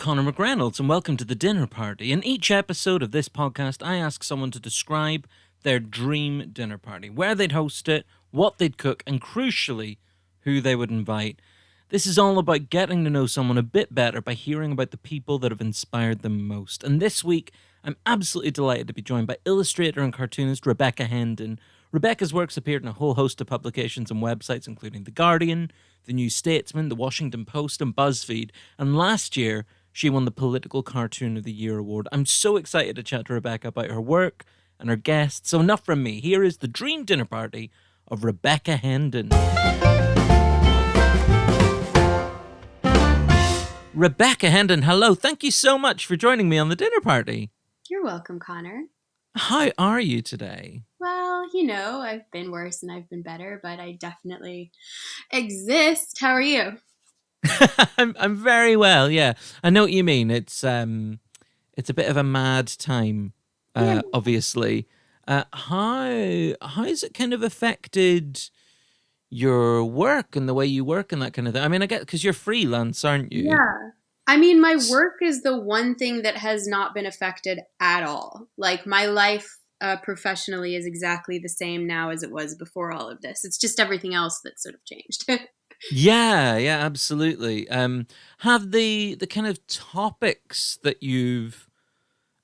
Connor McReynolds, and welcome to The Dinner Party. In each episode of this podcast, I ask someone to describe their dream dinner party, where they'd host it, what they'd cook, and crucially, who they would invite. This is all about getting to know someone a bit better by hearing about the people that have inspired them most. And this week, I'm absolutely delighted to be joined by illustrator and cartoonist Rebecca Hendin. Rebecca's works appeared in a whole host of publications and websites, including The Guardian, The New Statesman, The Washington Post, and BuzzFeed. And last year, she won the Political Cartoon of the Year award. I'm so excited to chat to Rebecca about her work and her guests. So enough from me. Here is the dream dinner party of Rebecca Hendin. Rebecca Hendon, hello. Thank you so much for joining me on the dinner party. You're welcome, Connor. How are you today? Well, I've been worse and I've been better, but I definitely exist. How are you? I'm very well, yeah. I know what you mean. It's a bit of a mad time, Yeah. obviously. How has it kind of affected your work and the way you work and that kind of thing? I mean, I get because you're freelance, aren't you? Yeah. I mean, my work is the one thing that has not been affected at all. Like, my life professionally is exactly the same now as it was before all of this. It's just everything else that's sort of changed. Yeah, absolutely. Have the kind of topics that you've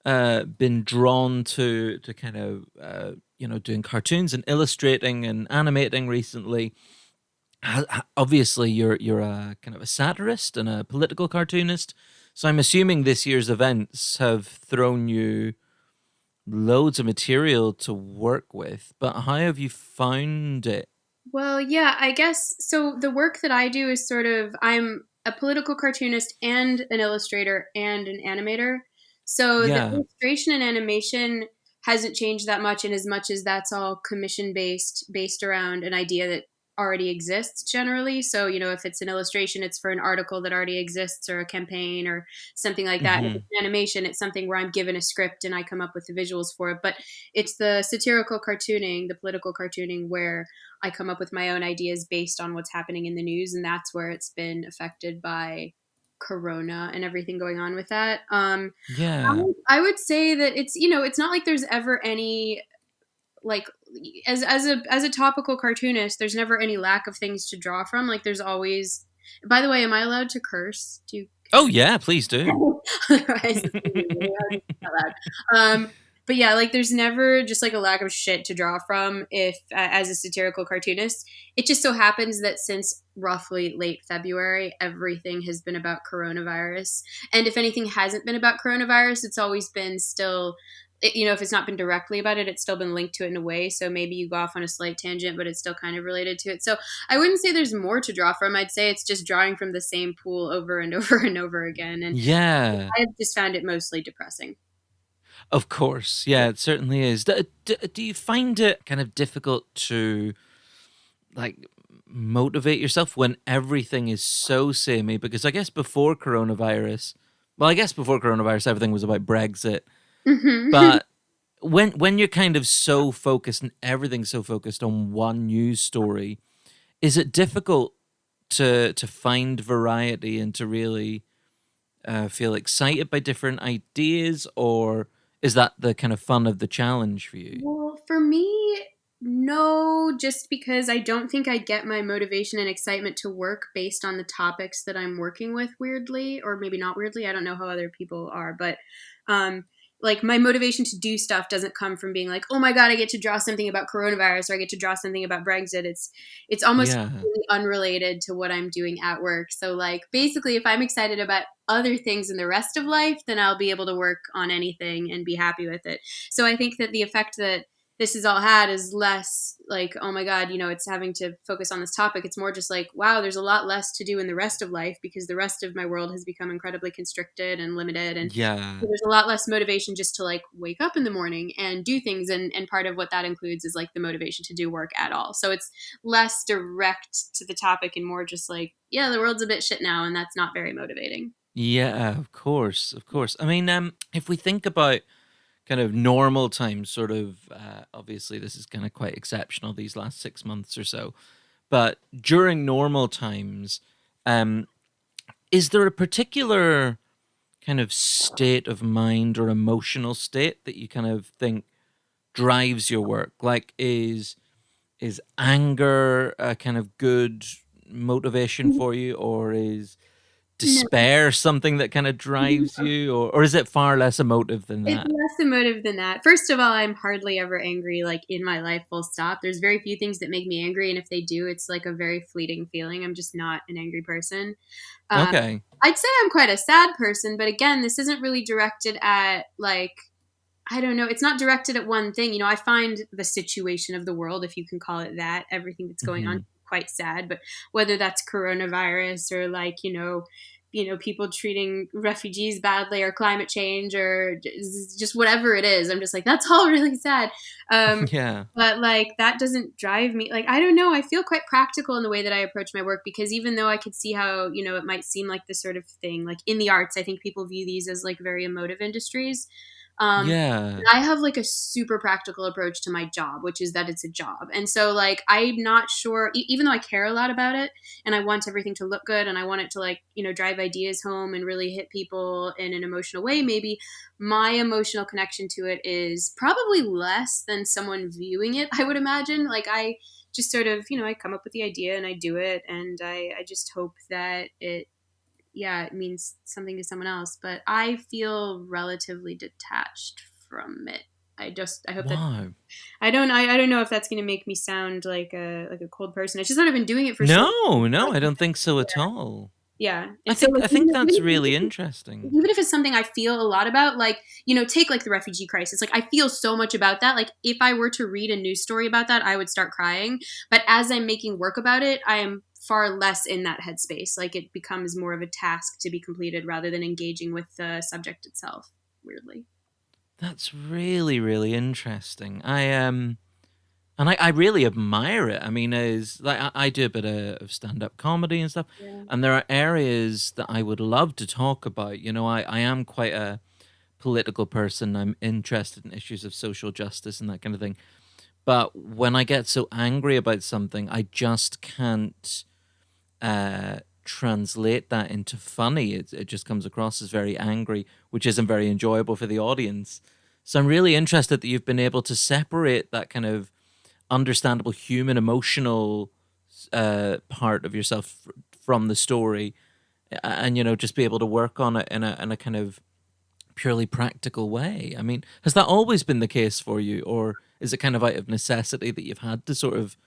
been drawn to kind of doing cartoons and illustrating and animating recently? Obviously, you're a kind of a satirist and a political cartoonist, so I'm assuming this year's events have thrown you loads of material to work with. But how have you found it? Well, yeah, I guess so. The work that I do is I'm a political cartoonist and an illustrator and an animator. So the Yeah. illustration and animation hasn't changed that much, in as much as that's all commission based around an idea that already exists generally. So, if it's an illustration, it's for an article that already exists or a campaign or something like that. If Hmm. it's an animation, it's something where I'm given a script and I come up with the visuals for it. But it's the satirical cartooning, the political cartooning, where I come up with my own ideas based on what's happening in the news, and that's where it's been affected by Corona and everything going on with that. Yeah. I would say that it's not like there's ever any, like, as a topical cartoonist, there's never any lack of things to draw from. Like, there's always. By the way, am I allowed to curse? Oh yeah, please do. Otherwise, it's gonna be really hard to say out loud. But yeah, like, there's never just like a lack of shit to draw from. If as a satirical cartoonist, it just so happens that since roughly late February, everything has been about coronavirus. And if anything hasn't been about coronavirus, it's always been still. If it's not been directly about it, it's still been linked to it in a way. So maybe you go off on a slight tangent, but it's still kind of related to it. So I wouldn't say there's more to draw from. I'd say it's just drawing from the same pool over and over and over again. And Yeah. I've just found it mostly depressing. Of course, yeah, it certainly is. Do you find it kind of difficult to like motivate yourself when everything is so samey? Because I guess before coronavirus, everything was about Brexit. Hmm. But when you're kind of so focused and everything's so focused on one news story, is it difficult to find variety and to really feel excited by different ideas, or is that the kind of fun of the challenge for you? Well, for me, no, just because I don't think I get my motivation and excitement to work based on the topics that I'm working with, weirdly, or maybe not weirdly. I don't know how other people are, but um, like, my motivation to do stuff doesn't come from being like, oh my god, I get to draw something about coronavirus or I get to draw something about Brexit. It's almost Yeah. completely unrelated to what I'm doing at work. So, like, basically, if I'm excited about other things in the rest of life, then I'll be able to work on anything and be happy with it. So I think that the effect that this has all had is less like, oh my god, it's having to focus on this topic. It's more just like, wow, there's a lot less to do in the rest of life because the rest of my world has become incredibly constricted and limited. And Yeah. so there's a lot less motivation just to, like, wake up in the morning and do things. And part of what that includes is, like, the motivation to do work at all. So it's less direct to the topic and more just like, yeah, the world's a bit shit now, and that's not very motivating. Yeah, of course, of course. I mean, if we think about kind of normal times, sort of, obviously this is kind of quite exceptional these last 6 months or so, but during normal times, um, is there a particular kind of state of mind or emotional state that you kind of think drives your work? Like, is anger a kind of good motivation for you, or is No, despair something that kind of drives you, or is it far less emotive than it's that? less emotive than that. First of all, I'm hardly ever angry, like in my life, full stop. There's very few things that make me angry, and if they do, it's like a very fleeting feeling. I'm just not an angry person. Uh, Okay. I'd say I'm quite a sad person, but again, this isn't really directed at like I don't know. It's not directed at one thing. I find the situation of the world, if you can call it that, everything that's going on, Hmm. quite sad. But whether that's coronavirus or like people treating refugees badly or climate change or just whatever it is, I'm just like that's all really sad. Um, Yeah. but like that doesn't drive me. Like I don't know. I feel quite practical in the way that I approach my work because even though I could see how it might seem like this sort of thing, like in the arts, I think people view these as like very emotive industries. Um, Yeah. I have like a super practical approach to my job, which is that it's a job. And so like I'm not sure even though I care a lot about it and I want everything to look good and I want it to like, drive ideas home and really hit people in an emotional way, maybe my emotional connection to it is probably less than someone viewing it, I would imagine. Like I just sort of, I come up with the idea and I do it and I just hope that it means something to someone else, but I feel relatively detached from it. I hope that Wow. I don't know if that's going to make me sound like a cold person. It's just that I've been doing it for so No, no, long. I don't think so at all. Yeah. I And so think like I think that's really interesting. even if it's something I feel a lot about, like, take like the refugee crisis. Like I feel so much about that. Like if I were to read a news story about that, I would start crying. But as I'm making work about it, I am far less in that headspace. Like it becomes more of a task to be completed rather than engaging with the subject itself, weirdly. That's really, really interesting. And I really admire it. I mean, is like I do a bit of stand up comedy and stuff, Yeah. and there are areas that I would love to talk about. I am quite a political person. I'm interested in issues of social justice and that kind of thing. But when I get so angry about something, I just can't translate that into funny. It just comes across as very angry, which isn't very enjoyable for the audience. So I'm really interested that you've been able to separate that kind of understandable human emotional part of yourself from the story, and just be able to work on it in a kind of purely practical way. I mean, has that always been the case for you, or is it kind of out of necessity that you've had to sort of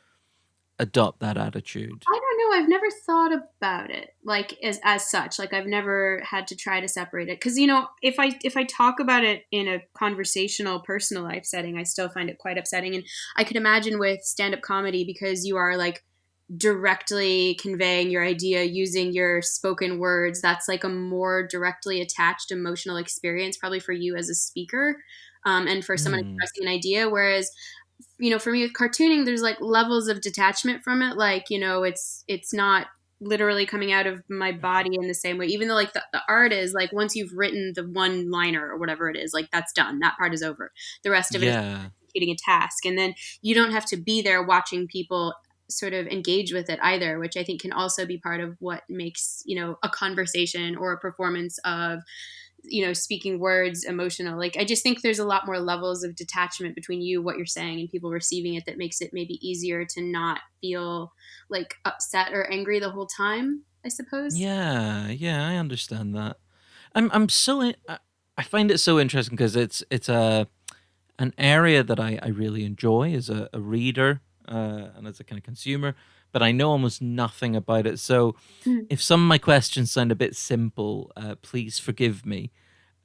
adopt that attitude? I don't know. I've never thought about it like as such. Like I've never had to try to separate it because if I talk about it in a conversational, personal life setting, I still find it quite upsetting. And I could imagine with stand up comedy because you are like directly conveying your idea using your spoken words. That's like a more directly attached emotional experience, probably for you as a speaker, and for someone Hmm. expressing an idea. Whereas for me with cartooning, there's like levels of detachment from it. Like, it's not literally coming out of my body in the same way, even though like the art is like once you've written the one liner or whatever it is, like that's done. That part is over. The rest of it is Yeah. executing a task. And then you don't have to be there watching people sort of engage with it either, which I think can also be part of what makes, a conversation or a performance of speaking words emotional. Like I just think there's a lot more levels of detachment between you, what you're saying, and people receiving it that makes it maybe easier to not feel like upset or angry the whole time, I suppose. Yeah, yeah, I understand that. I'm so I find it so interesting because it's a an area that I really enjoy as a reader, and as a kind of consumer, but I know almost nothing about it. So Mhm. if some of my questions sound a bit simple, please forgive me.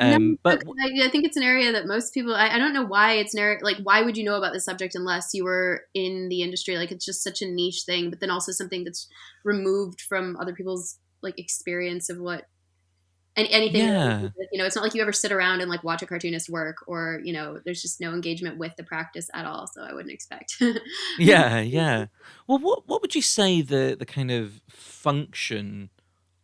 No, But I think it's an area that most people. I don't know why it's an area. Like, why would you know about this subject unless you were in the industry? Like, it's just such a niche thing, but then also something that's removed from other people's like experience of what and anything yeah, related to it. It's not like you ever sit around and like watch a cartoonist work or there's just no engagement with the practice at all, so I wouldn't expect. yeah, yeah. Well, what would you say the kind of function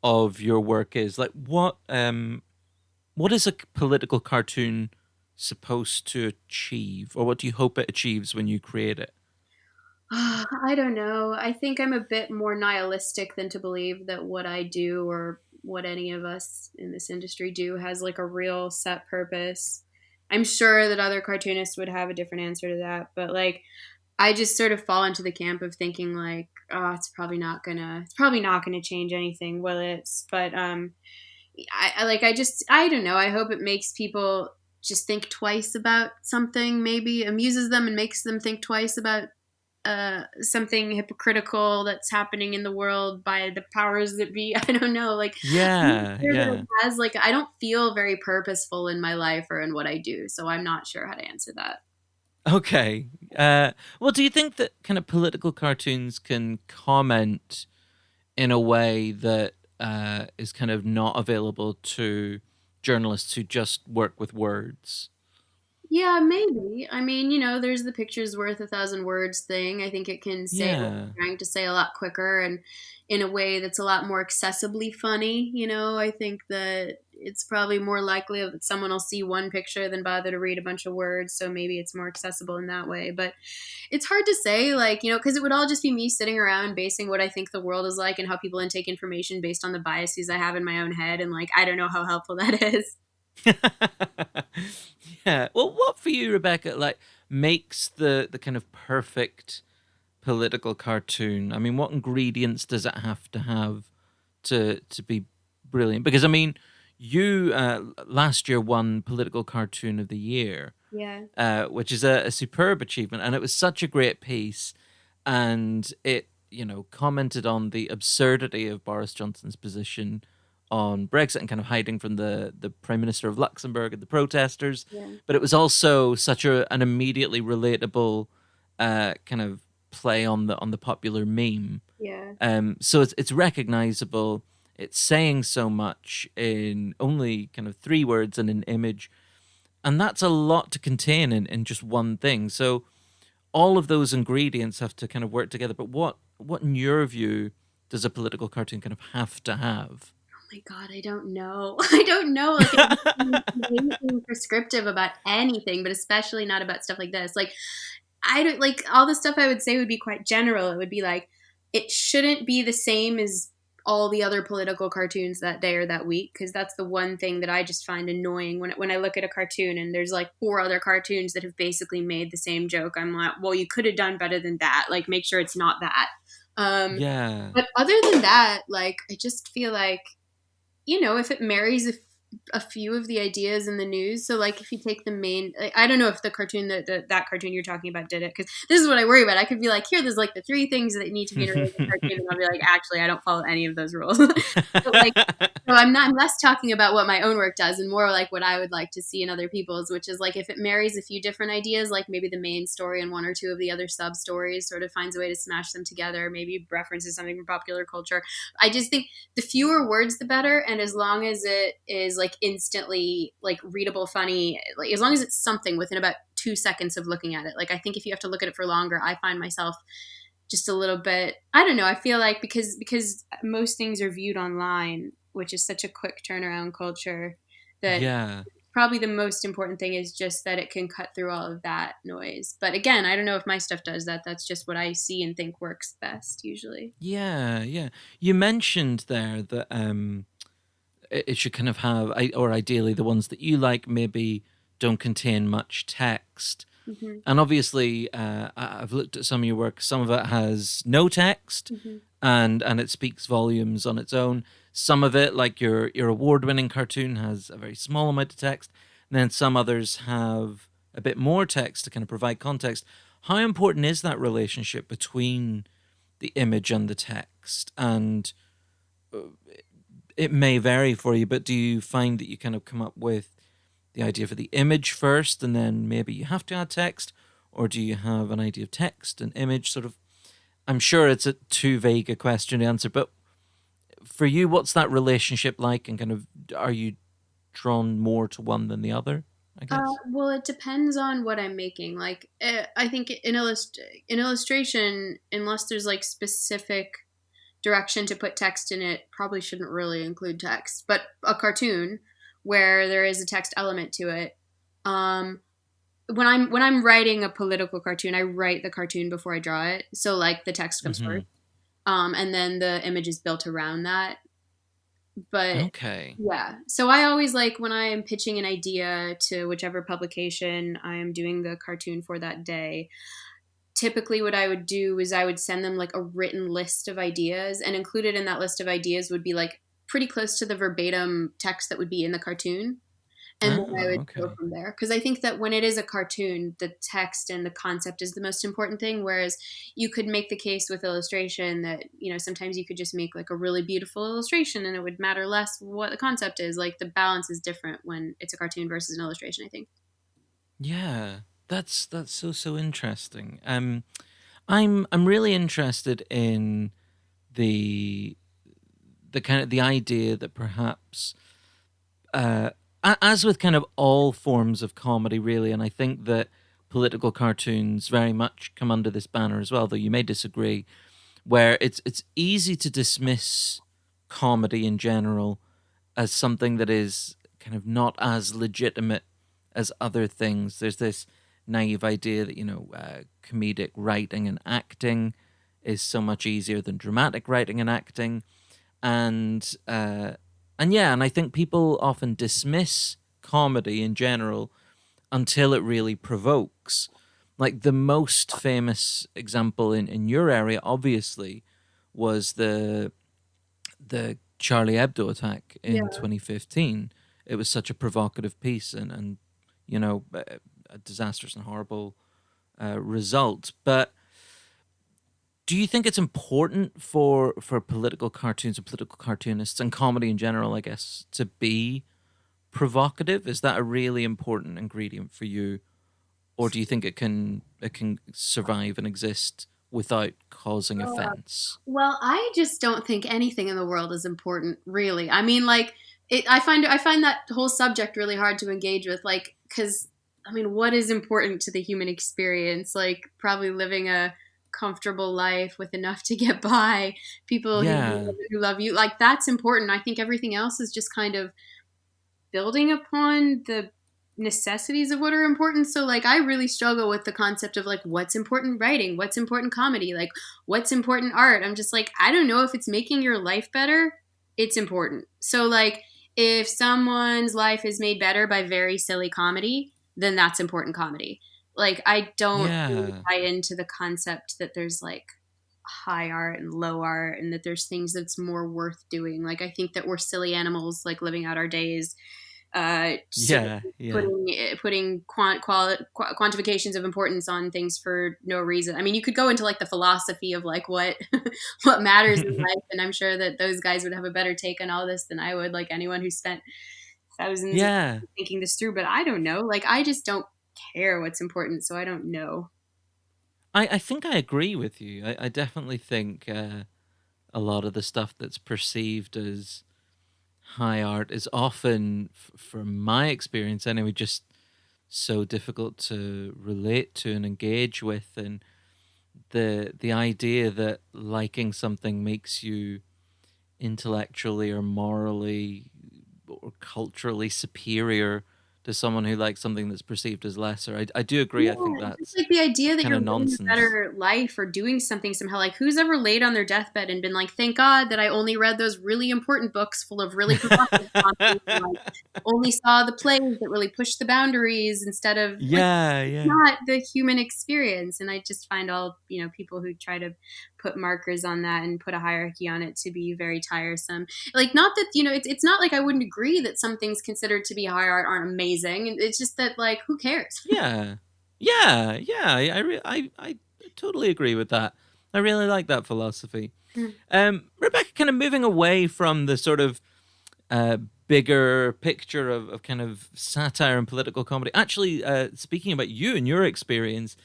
of your work is? Like, what is a political cartoon supposed to achieve, or what do you hope it achieves when you create it? I don't know. I think I'm a bit more nihilistic than to believe that what I do or what any of us in this industry do has like a real set purpose. I'm sure that other cartoonists would have a different answer to that, but like I just sort of fall into the camp of thinking like, oh, it's probably not gonna change anything, will it? But I don't know. I hope it makes people just think twice about something, maybe amuses them and makes them think twice about something hypocritical that's happening in the world by the powers that be. I don't know. Like, I'm not Yeah, sure that yeah. it has, like, I don't feel very purposeful in my life or in what I do. So I'm not sure how to answer that. Okay. Well, do you think that kind of political cartoons can comment in a way that is kind of not available to journalists who just work with words? Yeah, maybe. I mean, there's the picture's worth a thousand words thing. I think it can say what Yeah. it's trying to say a lot quicker and in a way that's a lot more accessibly funny. I think that it's probably more likely that someone will see one picture than bother to read a bunch of words. So maybe it's more accessible in that way. But it's hard to say, like, because it would all just be me sitting around basing what I think the world is like and how people intake information based on the biases I have in my own head. And, like, I don't know how helpful that is. Yeah. Well, what for you, Rebecca, like makes the kind of perfect political cartoon? I mean, what ingredients does it have to be brilliant? Because I mean, you last year won Political Cartoon of the Year, Yeah. which is a superb achievement, and it was such a great piece, and it commented on the absurdity of Boris Johnson's position on Brexit and kind of hiding from the Prime Minister of Luxembourg and the protesters, Yeah. but it was also such an immediately relatable kind of play on the popular meme. Yeah. So it's recognizable. It's saying so much in only kind of 3 words and an image, and that's a lot to contain in just one thing. So all of those ingredients have to kind of work together. But what in your view does a political cartoon kind of have to have? My God, I don't know. I don't know. Like, anything prescriptive about anything, but especially not about stuff like this. Like, I don't like all the stuff I would say would be quite general. It would be like, it shouldn't be the same as all the other political cartoons that day or that week, because that's the one thing that I just find annoying when I look at a cartoon and there's like 4 other cartoons that have basically made the same joke. I'm like, well, you could have done better than that. Like, make sure it's not that. Um, Yeah. but other than that, like, I just feel like if it marries a few of the ideas in the news. So, like, if you take the main, I don't know if the cartoon that cartoon you're talking about did it, because this is what I worry about. I could be like, there's like the 3 things that need to be in a really good cartoon, and I'll be like, actually, I don't follow any of those rules. But like, so I'm less talking about what my own work does and more like what I would like to see in other people's, which is like if it marries a few different ideas, like maybe the main story and 1 or 2 of the other sub stories, sort of finds a way to smash them together, maybe references something from popular culture. I just think the fewer words, the better. And as long as it is like instantly like readable, funny, like as long as it's something within about 2 seconds of looking at it. Like, I think if you have to look at it for longer, I find myself just a little bit, I don't know. I feel like because most things are viewed online, which is such a quick turnaround culture, that Yeah. probably the most important thing is just that it can cut through all of that noise. But again, I don't know if my stuff does that. That's just what I see and think works best usually. Yeah, yeah. You mentioned there that it should kind of have, or ideally, the ones that you like maybe don't contain much text. Hmm. And obviously, I've looked at some of your work. Some of it has no text, Hmm. and it speaks volumes on its own. Some of it, like your award-winning cartoon, has a very small amount of text. And then some others have a bit more text to kind of provide context. How important is that relationship between the image and the text? And uh, it may vary for you, but do you find that you kind of come up with the idea for the image first and then maybe you have to add text? Or do you have an idea of text and image sort of? I'm sure it's a too vague a question to answer, but for you, what's that relationship like? And kind of, are you drawn more to one than the other, I guess? Well, it depends on what I'm making. Like, I think in illustration, unless there's like specific direction to put text in it, probably shouldn't really include text. But a cartoon where there is a text element to it, um, when I'm writing a political cartoon, I write the cartoon before I draw it. So like the text comes Hmm. first, and then the image is built around that. But Okay. yeah, so I always like when I am pitching an idea to whichever publication I am doing the cartoon for that day. Typically, what I would do is I would send them like a written list of ideas, and included in that list of ideas would be like pretty close to the verbatim text that would be in the cartoon. And then I Oh, would go okay. from there. Because I think that when it is a cartoon, the text and the concept is the most important thing. Whereas you could make the case with illustration that, sometimes you could just make like a really beautiful illustration and it would matter less what the concept is. Like the balance is different when it's a cartoon versus an illustration, I think. Yeah. That's so interesting. I'm really interested in the kind of the idea that perhaps uh, as with kind of all forms of comedy, really, and I think that political cartoons very much come under this banner as well, though you may disagree, where it's easy to dismiss comedy in general as something that is kind of not as legitimate as other things. There's this naive idea that comedic writing and acting is so much easier than dramatic writing and acting, and I think people often dismiss comedy in general until it really provokes. Like the most famous example in your area, obviously, was the Charlie Hebdo attack in Yeah. 2015. It was such a provocative piece and a disastrous and horrible result. But do you think it's important for political cartoons and political cartoonists and comedy in general, I guess, to be provocative? Is that a really important ingredient for you, or do you think it can survive and exist without causing offense? Well, I just don't think anything in the world is important, really. I mean, like, I find that whole subject really hard to engage with, like, because I mean, what is important to the human experience? Like, probably living a comfortable life with enough to get by, people Yeah, who love you, like that's important. I think everything else is just kind of building upon the necessities of what are important. So like I really struggle with the concept of like what's important writing, what's important comedy, like what's important art. I'm just like I don't know if it's making your life better, it's important. So like if someone's life is made better by very silly comedy, then that's important comedy. Like I don't really yeah, buy into the concept that there's like high art and low art and that there's things that's more worth doing. Like I think that we're silly animals like living out our days sort of yeah, yeah. putting quantifications of importance on things for no reason. I mean, you could go into like the philosophy of like what what matters in life, and I'm sure that those guys would have a better take on all this than I would. Like anyone who spent thousands of Yeah, years thinking this through, but I don't know. Like I just don't care what's important, so I don't know. I think I agree with you. I definitely think a lot of the stuff that's perceived as high art is often, from my experience anyway, just so difficult to relate to and engage with, and the idea that liking something makes you intellectually or morally or culturally superior to someone who likes something that's perceived as lesser. I do agree. I think Yeah, just that's like the idea that kind you're of living a nonsense. better life or doing something somehow. Like, who's ever laid on their deathbed and been like, "Thank God that I only read those really important books full of really provocative content, and like only saw the plays that really pushed the boundaries instead of like." Yeah, It's yeah. not the human experience, and I just find all people who try to put markers on that and put a hierarchy on it to be very tiresome. Like, not that it's not like I wouldn't agree that some things considered to be high art aren't amazing. It's just that like, who cares? Yeah. Yeah, yeah. I totally agree with that. I really like that philosophy. Rebecca, kind of moving away from the sort of uh, bigger picture of kind of satire and political comedy. Actually, speaking about you and your experience,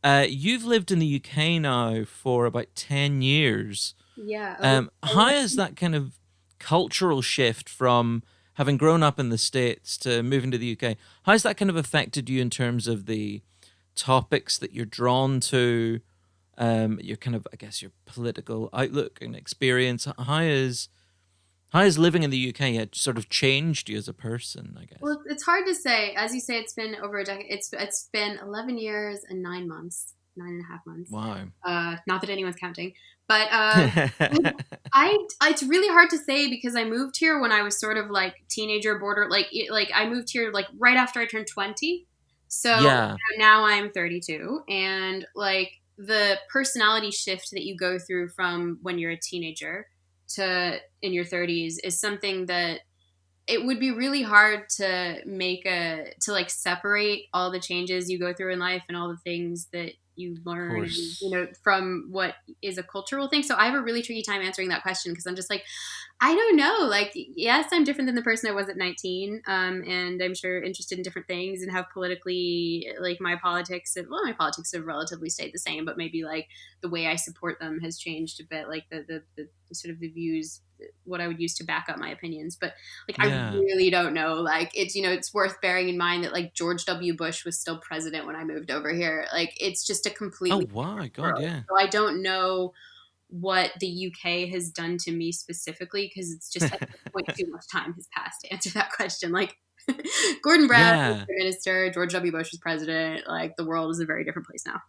you've lived in the UK now for about 10 years. Yeah. How has that kind of cultural shift from having grown up in the States to moving to the UK, how's that kind of affected you in terms of the topics that you're drawn to, your kind of, I guess, your political outlook and experience? How has living in the UK had sort of changed you as a person, I guess? Well, it's hard to say. As you say, it's been over a decade. It's been 11 years and 9 months 9.5 months. Wow. Not that anyone's counting, but it's really hard to say because I moved here when I was sort of like teenager border, like I moved here like right after I turned 20. So Yeah, now I'm 32, and like the personality shift that you go through from when you're a teenager to in your 30s is something that it would be really hard to like separate all the changes you go through in life and all the things that you of learn, course. from what is a cultural thing. So I have a really tricky time answering that question because I'm just like, I don't know. Like, yes, I'm different than the person I was at 19. And I'm sure interested in different things and have politically, like my politics have relatively stayed the same, but maybe like the way I support them has changed a bit, like the sort of the views, what I would use to back up my opinions. But like, I Yeah. really don't know. Like, it's worth bearing in mind that like George W. Bush was still president when I moved over here. Like, it's just a Oh, completely wow. different God, world. yeah. So I don't know what the UK has done to me specifically because it's just at this point too much time has passed to answer that question. Like Gordon Brown was Yeah. prime minister, George W. Bush was president. Like the world is a very different place now.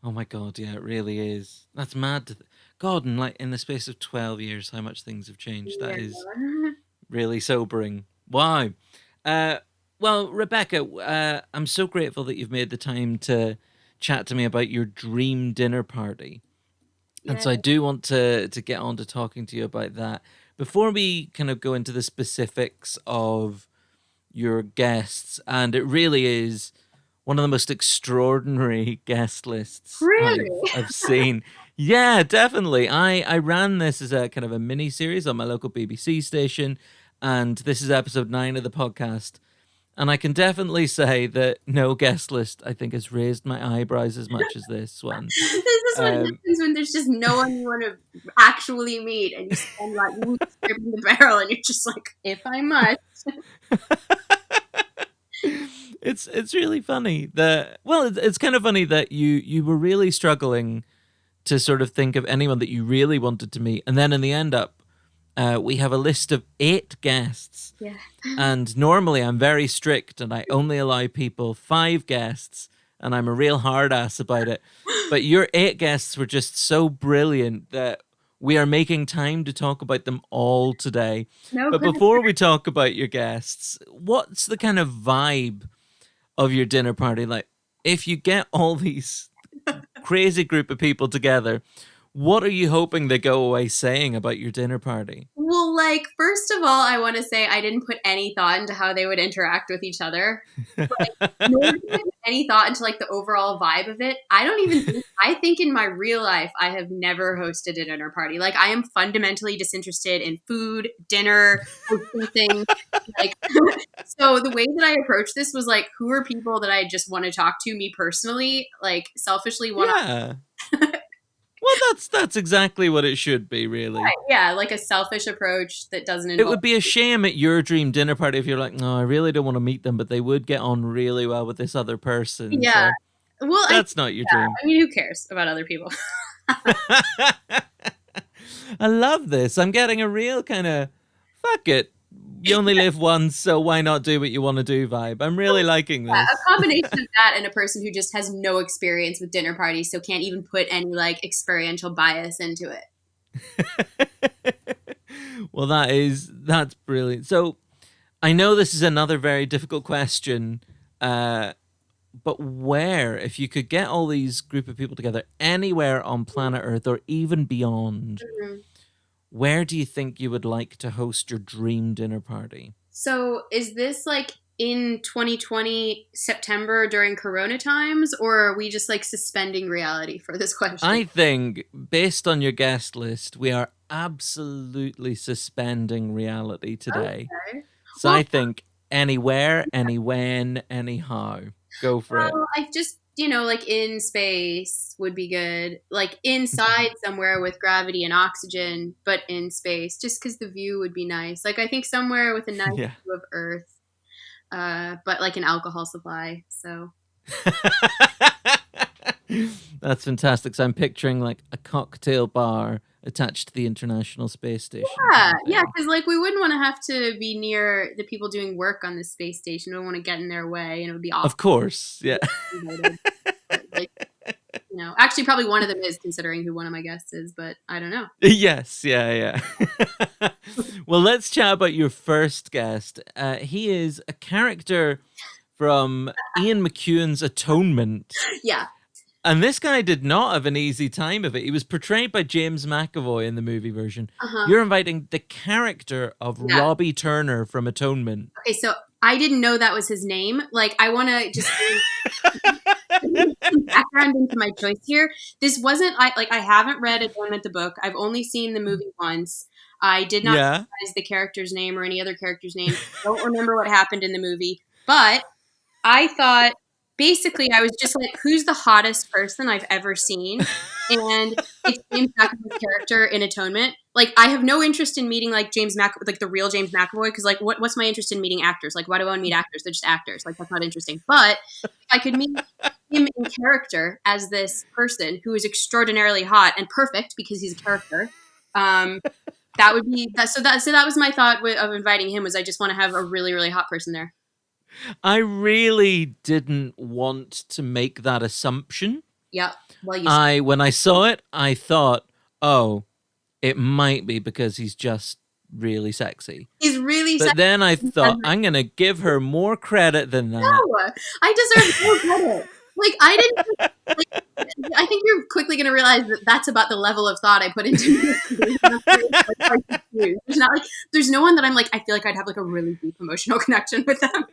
Oh my God, yeah, it really is. That's mad. God, and like in the space of 12 years, how much things have changed. That Yeah. is really sobering. Wow. Uh, well, Rebecca, I'm so grateful that you've made the time to chat to me about your dream dinner party. And Yeah. so I do want to get on to talking to you about that. Before we kind of go into the specifics of your guests, and it really is one of the most extraordinary guest lists Really? I've seen. Yeah, definitely. I ran this as a kind of a mini series on my local BBC station, and this is episode 9 of the podcast. And I can definitely say that no guest list I think has raised my eyebrows as much as this one. This is what Um, happens when there's just no one you want to actually meet and you spend like weeks scraping the barrel and you're just like, if I must. it's really funny that it's kind of funny that you were really struggling to sort of think of anyone that you really wanted to meet, and then in the end up we have a list of 8 guests, Yeah. and normally I'm very strict and I only allow people 5 guests, and I'm a real hard ass about it, but your 8 guests were just so brilliant that we are making time to talk about them all today. No But good. before we talk about your guests, what's the kind of vibe of your dinner party like? If you get all these crazy group of people together, what are you hoping they go away saying about your dinner party? Well, like, first of all, I want to say I didn't put any thought into how they would interact with each other. Like, nor did I put any thought into like the overall vibe of it. I think in my real life, I have never hosted a dinner party. Like, I am fundamentally disinterested in food, dinner, hosting things. Like, so the way that I approached this was like, who are people that I just want to talk to, me personally, like selfishly one Yeah. Well, that's exactly what it should be, really. yeah, like a selfish approach that doesn't It involve. would be a shame at your dream dinner party if you're like, no, I really don't want to meet them, but they would get on really well with this other person. Yeah. So Well, that's not your dream. I mean, who cares about other people? I love this. I'm getting a real kind of fuck it. You only live once, so why not do what you want to do vibe. I'm really liking Yeah, this. a combination of that and a person who just has no experience with dinner parties, so can't even put any like experiential bias into it. Well, that's brilliant. So I know this is another very difficult question, but where, if you could get all these group of people together anywhere on planet Earth or even beyond, Mhm. where do you think you would like to host your dream dinner party? So, is this like in 2020 September during Corona times, or are we just like suspending reality for this question? I think, based on your guest list, we are absolutely suspending reality today. Okay. So Well, I think anywhere, any when, anyhow. Go for it. I just, like in space would be good. Like inside somewhere with gravity and oxygen, but in space, just because the view would be nice. Like I think somewhere with a nice Yeah. view of Earth, but like an alcohol supply. So That's fantastic. So I'm picturing like a cocktail bar attached to the International Space Station. yeah, kind of yeah, thing. because like we wouldn't want to have to be near the people doing work on the space station. We don't want to get in their way, and it would be awful. Of course. Yeah. Like, know. Actually, probably one of them is, considering who one of my guests is, but I don't know. Yes, yeah. Well, let's chat about your first guest. He is a character from Ian McEwan's Atonement. Yeah. And this guy did not have an easy time of it. He was portrayed by James McAvoy in the movie version. Uh-huh. You're inviting the character of Robbie Turner from Atonement. Okay, so I didn't know that was his name. Like, I want to just background into my choice here. This wasn't, I haven't read Atonement the book. I've only seen the movie once. I did not recognize the character's name or any other character's name. I don't remember what happened in the movie. But I thought, basically, I was just like, who's the hottest person I've ever seen? And it's James McAvoy's character in Atonement. Like, I have no interest in meeting, like, the real James McAvoy, because, like, what's my interest in meeting actors? Like, why do I want to meet actors? They're just actors. Like, that's not interesting. But if I could meet him in character as this person who is extraordinarily hot and perfect because he's a character, that would be that. So that was my thought of inviting him. Was I just want to have a really, really hot person there. I really didn't want to make that assumption. Yeah. Well, when I saw it, I thought, oh, it might be because he's just really sexy. He's really sexy. But then I thought, I'm going to give her more credit than that. No, I deserve more credit. Like, I didn't. Like, I think you're quickly going to realize that that's about the level of thought I put into it. There's no one that I'm like, I feel like I'd have like a really deep emotional connection with them.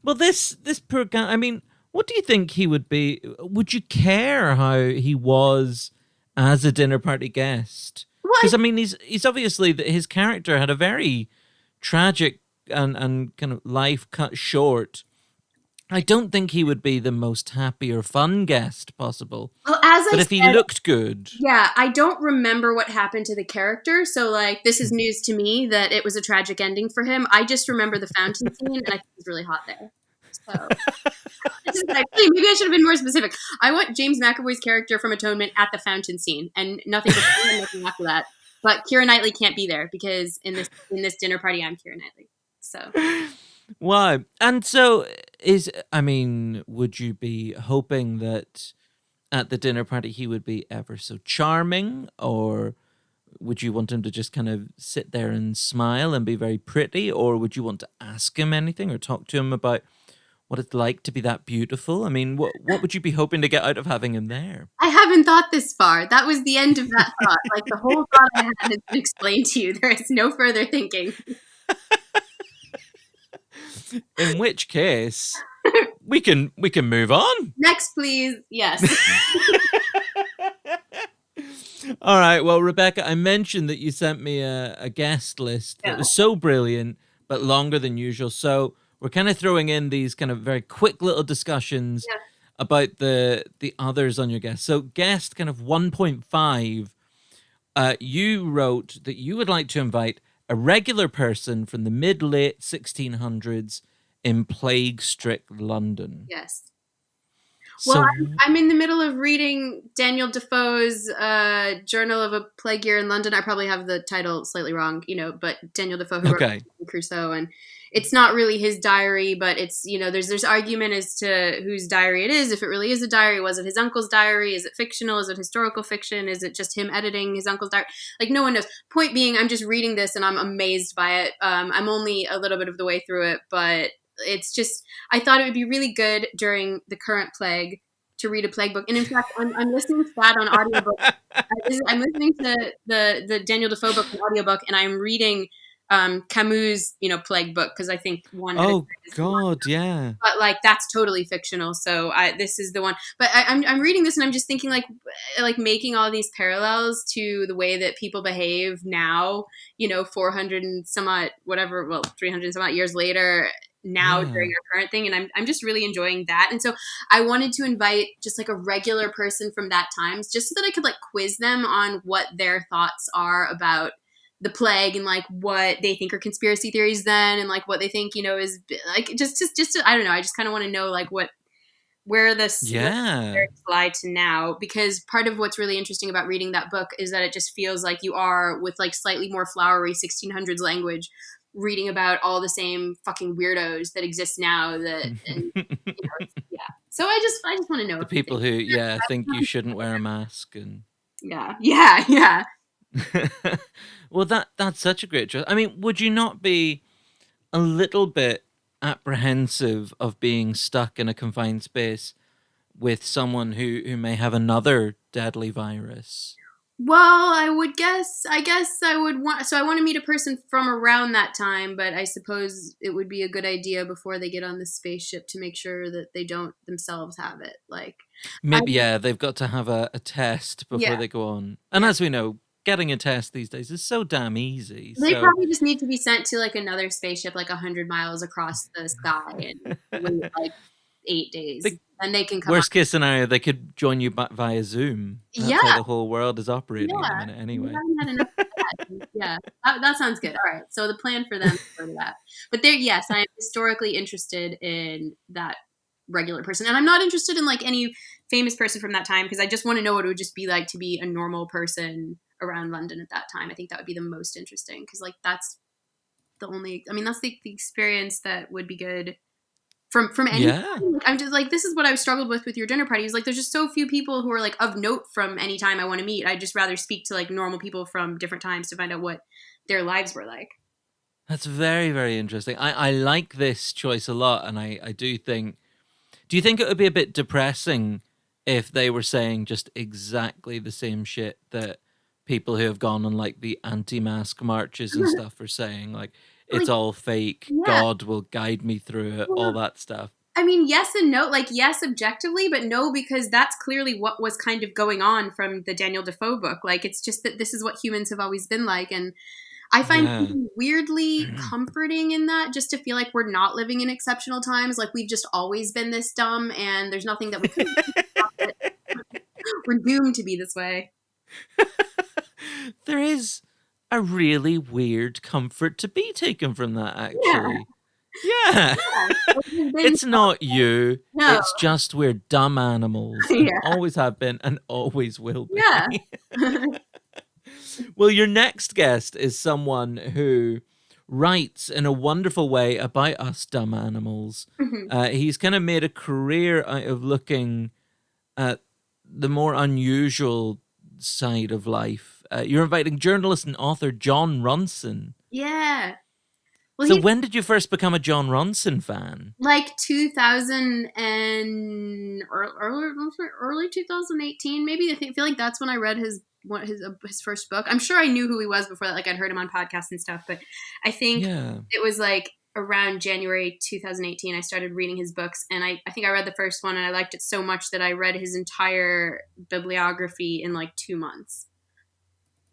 Well, this poor guy, I mean, what do you think he would be? Would you care how he was as a dinner party guest? Because, I mean, he's obviously, his character had a very tragic and kind of life cut short. I don't think he would be the most happy or fun guest possible. Well, if he looked good. Yeah, I don't remember what happened to the character. So, like, this is news to me that it was a tragic ending for him. I just remember the fountain scene, and I think he's really hot there. So, maybe I should have been more specific. I want James McAvoy's character from Atonement at the fountain scene, and nothing before and nothing after that. But Keira Knightley can't be there because in this dinner party, I'm Keira Knightley. So. Why? And so would you be hoping that at the dinner party he would be ever so charming, or would you want him to just kind of sit there and smile and be very pretty, or would you want to ask him anything or talk to him about what it's like to be that beautiful? I mean, what would you be hoping to get out of having him there? I haven't thought this far. That was the end of that thought. Like, the whole thought I had has been explained to you. There is no further thinking. In which case, we can move on. Next, please. Yes. All right. Well, Rebecca, I mentioned that you sent me a guest list that was so brilliant, but longer than usual. So we're kind of throwing in these kind of very quick little discussions about the others on your guest. So guest kind of 1.5, you wrote that you would like to invite a regular person from the mid-late 1600s in plague-strict London. Yes. So, well, I'm in the middle of reading Daniel Defoe's Journal of a Plague Year in London. I probably have the title slightly wrong, but Daniel Defoe who wrote Crusoe, and it's not really his diary, but it's, there's argument as to whose diary it is. If it really is a diary, was it his uncle's diary? Is it fictional? Is it historical fiction? Is it just him editing his uncle's diary? Like, no one knows. Point being, I'm just reading this and I'm amazed by it. I'm only a little bit of the way through it, but it's just, I thought it would be really good during the current plague to read a plague book. And in fact, I'm listening to that on audiobook. I'm listening to the Daniel Defoe book on audiobook, and I'm reading Camus' plague book, because I think one. Oh God, yeah. But like, that's totally fictional. So this is the one. But I'm reading this and I'm just thinking like making all these parallels to the way that people behave now. 400 and some odd, 300 and some odd years later. Now during our current thing, and I'm just really enjoying that. And so I wanted to invite just like a regular person from that time, just so that I could like quiz them on what their thoughts are about the plague and like what they think are conspiracy theories then, and like what they think is like just I don't know. I just kind of want to know like where this lie to now, because part of what's really interesting about reading that book is that it just feels like you are, with like slightly more flowery 1600s language, reading about all the same fucking weirdos that exist now. So I just want to know The a few people things. who, yeah, think you shouldn't wear a mask and. Yeah. Well, that's such a great choice. I mean, would you not be a little bit apprehensive of being stuck in a confined space with someone who may have another deadly virus? Well, I guess I would want, so I want to meet a person from around that time, but I suppose it would be a good idea before they get on the spaceship to make sure that they don't themselves have it. Like, I, Maybe, yeah, they've got to have a test before yeah, they go on. And yeah. as we know, getting a test these days is so damn easy. They So, probably just need to be sent to like another spaceship, like 100 miles across the sky and wait like 8 days. the And they can come on. worst case scenario, they could join you back via Zoom. That's how Yeah, the whole world is operating at the yeah. minute, We anyway. haven't had enough of that. Yeah, that sounds good. All right. So the plan for them is to go to that. But there, yes, I am historically interested in that regular person. And I'm not interested in like any famous person from that time because I just want to know what it would just be like to be a normal person around London at that time. I think that would be the most interesting because like that's the only, I mean, that's the experience that would be good from any. Yeah. Like, I'm just like, this is what I've struggled with your dinner parties. Like there's just so few people who are like of note from any time I want to meet. I'd just rather speak to like normal people from different times to find out what their lives were like. That's very, very interesting. I like this choice a lot. And I do think, do you think it would be a bit depressing if they were saying just exactly the same shit that people who have gone on like the anti-mask marches and stuff are saying? Like, it's Like, all fake. yeah. God will guide me through it, all Well, that stuff. I mean, yes and no. Like, yes, objectively, but no, because that's clearly what was kind of going on from the Daniel Defoe book. Like, it's just that this is what humans have always been like. And I find Yeah. something weirdly comforting in that, just to feel like we're not living in exceptional times. Like, we've just always been this dumb, and there's nothing that we can do about it. We're doomed to be this way. There is a really weird comfort to be taken from that, Yeah. actually. Yeah. Yeah. We've been, It's not you. no. It's just we're dumb animals and Yeah. always have been and always will Yeah. be. Well, your next guest is someone who writes in a wonderful way about us dumb animals. Mhm. He's kind of made a career out of looking at the more unusual side of life. You're inviting journalist and author John Ronson. Yeah. Well, So he's when did you first become a John Ronson fan? like 2000 and early 2018 maybe. Feel like that's when I read his first book. I'm sure I knew who he was before that, like I'd heard him on podcasts and stuff, but I think Yeah. it was like around January 2018 I started reading his books, and I think I read the first one and I liked it so much that I read his entire bibliography in like 2 months.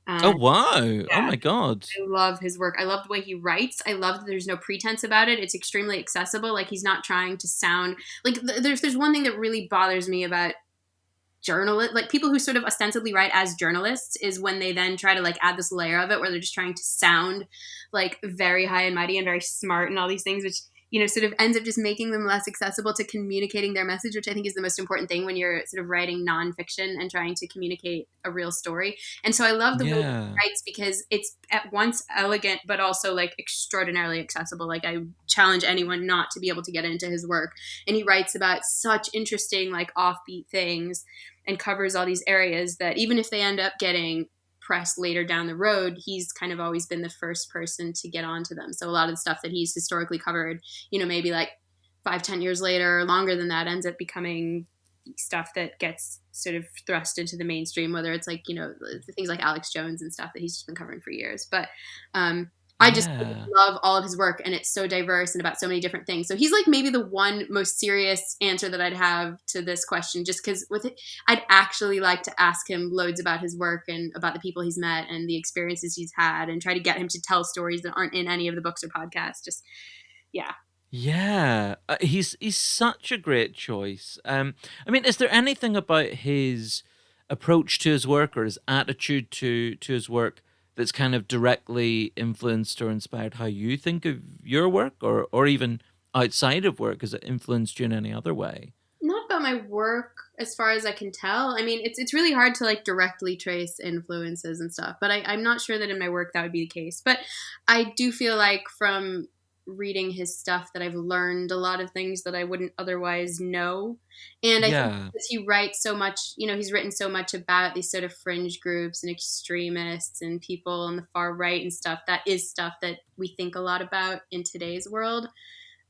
Oh, uh, wow. Oh, yeah, my God. I love his work. I love the way he writes. I love that there's no pretense about it. It's extremely accessible. Like he's not trying to sound like there's one thing that really bothers me about journalists, like people who sort of ostensibly write as journalists, is when they then try to like add this layer of it where they're just trying to sound like very high and mighty and very smart and all these things, which sort of ends up just making them less accessible to communicating their message, which I think is the most important thing when you're sort of writing nonfiction and trying to communicate a real story. And so I love the way he Yeah. writes because it's at once elegant but also like extraordinarily accessible. Like I challenge anyone not to be able to get into his work. And he writes about such interesting, like offbeat things and covers all these areas that even if they end up getting press later down the road, he's kind of always been the first person to get onto them. So a lot of the stuff that he's historically covered, maybe like 5-10 years later or longer than that, ends up becoming stuff that gets sort of thrust into the mainstream, whether it's like, things like Alex Jones and stuff that he's just been covering for years. But I just Yeah. love all of his work, and it's so diverse and about so many different things. So he's like maybe the one most serious answer that I'd have to this question, just because with it, I'd actually like to ask him loads about his work and about the people he's met and the experiences he's had, and try to get him to tell stories that aren't in any of the books or podcasts. Just, yeah. Yeah. He's such a great choice. I mean, is there anything about his approach to his work or his attitude to his work that's kind of directly influenced or inspired how you think of your work, or even outside of work? Has it influenced you in any other way? Not about my work as far as I can tell. I mean, it's really hard to like directly trace influences and stuff, but I'm not sure that in my work that would be the case. But I do feel like from reading his stuff that I've learned a lot of things that I wouldn't otherwise know. And I think Yeah. because he writes so much, he's written so much about these sort of fringe groups and extremists and people on the far right and stuff. That is stuff that we think a lot about in today's world.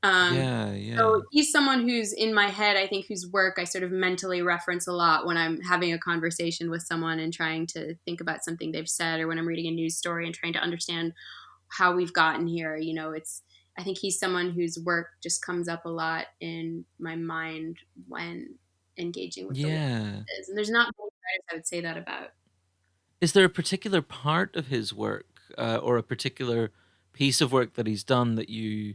Um, Yeah, yeah. so he's someone who's in my head, I think, whose work I sort of mentally reference a lot when I'm having a conversation with someone and trying to think about something they've said, or when I'm reading a news story and trying to understand how we've gotten here. I think he's someone whose work just comes up a lot in my mind when engaging with the world Yeah. is. And there's not many writers I would say that about. Is there a particular part of his work or a particular piece of work that he's done that you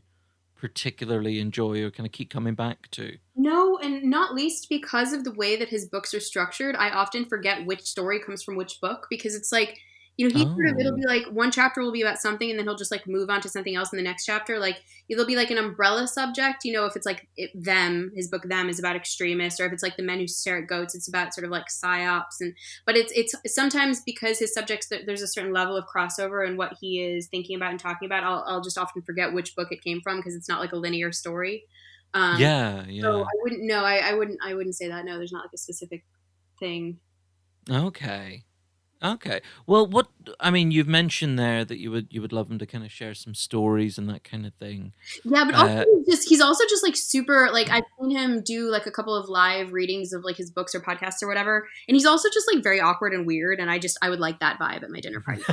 particularly enjoy or kind of keep coming back to? No, and not least because of the way that his books are structured, I often forget which story comes from which book because it's like, it'll Oh, be like one chapter will be about something and then he'll just like move on to something else in the next chapter. Like it'll be like an umbrella subject, if it's like his book Them is about extremists, or if it's like The Men Who Stare at Goats, it's about sort of like psyops. But it's sometimes because his subjects, there's a certain level of crossover in what he is thinking about and talking about. I'll just often forget which book it came from because it's not like a linear story. Um, yeah, so yeah. I wouldn't know. I wouldn't say that. No, there's not like a specific thing. Okay. Okay. Well, I mean, you've mentioned there that you would love him to kind of share some stories and that kind of thing. Yeah, but also Uh he's also just like super like I've seen him do like a couple of live readings of like his books or podcasts or whatever, and he's also just like very awkward and weird, and I would like that vibe at my dinner party.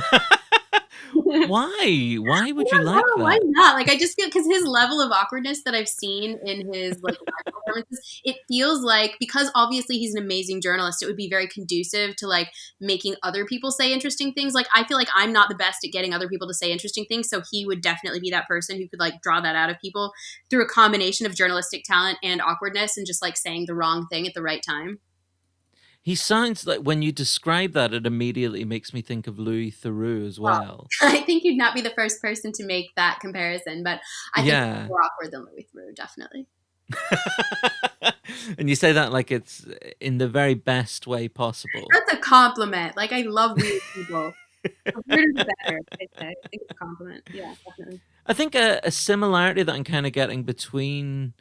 Why? Why I would you don't like know why that? not. Like I just feel because his level of awkwardness that I've seen in his like live performances, it feels like because obviously he's an amazing journalist, it would be very conducive to like making other people say interesting things. Like I feel like I'm not the best at getting other people to say interesting things, so he would definitely be that person who could like draw that out of people through a combination of journalistic talent and awkwardness and just like saying the wrong thing at the right time. He sounds like when you describe that, it immediately makes me think of Louis Theroux as Well, well. I think you'd not be the first person to make that comparison, but I think he's Yeah. more awkward than Louis Theroux, definitely. And you say that like it's in the very best way possible. That's a compliment. Like, I love weird people. The weirder the better, I say. I think it's a compliment. Yeah, definitely. I think a similarity that I'm kind of getting between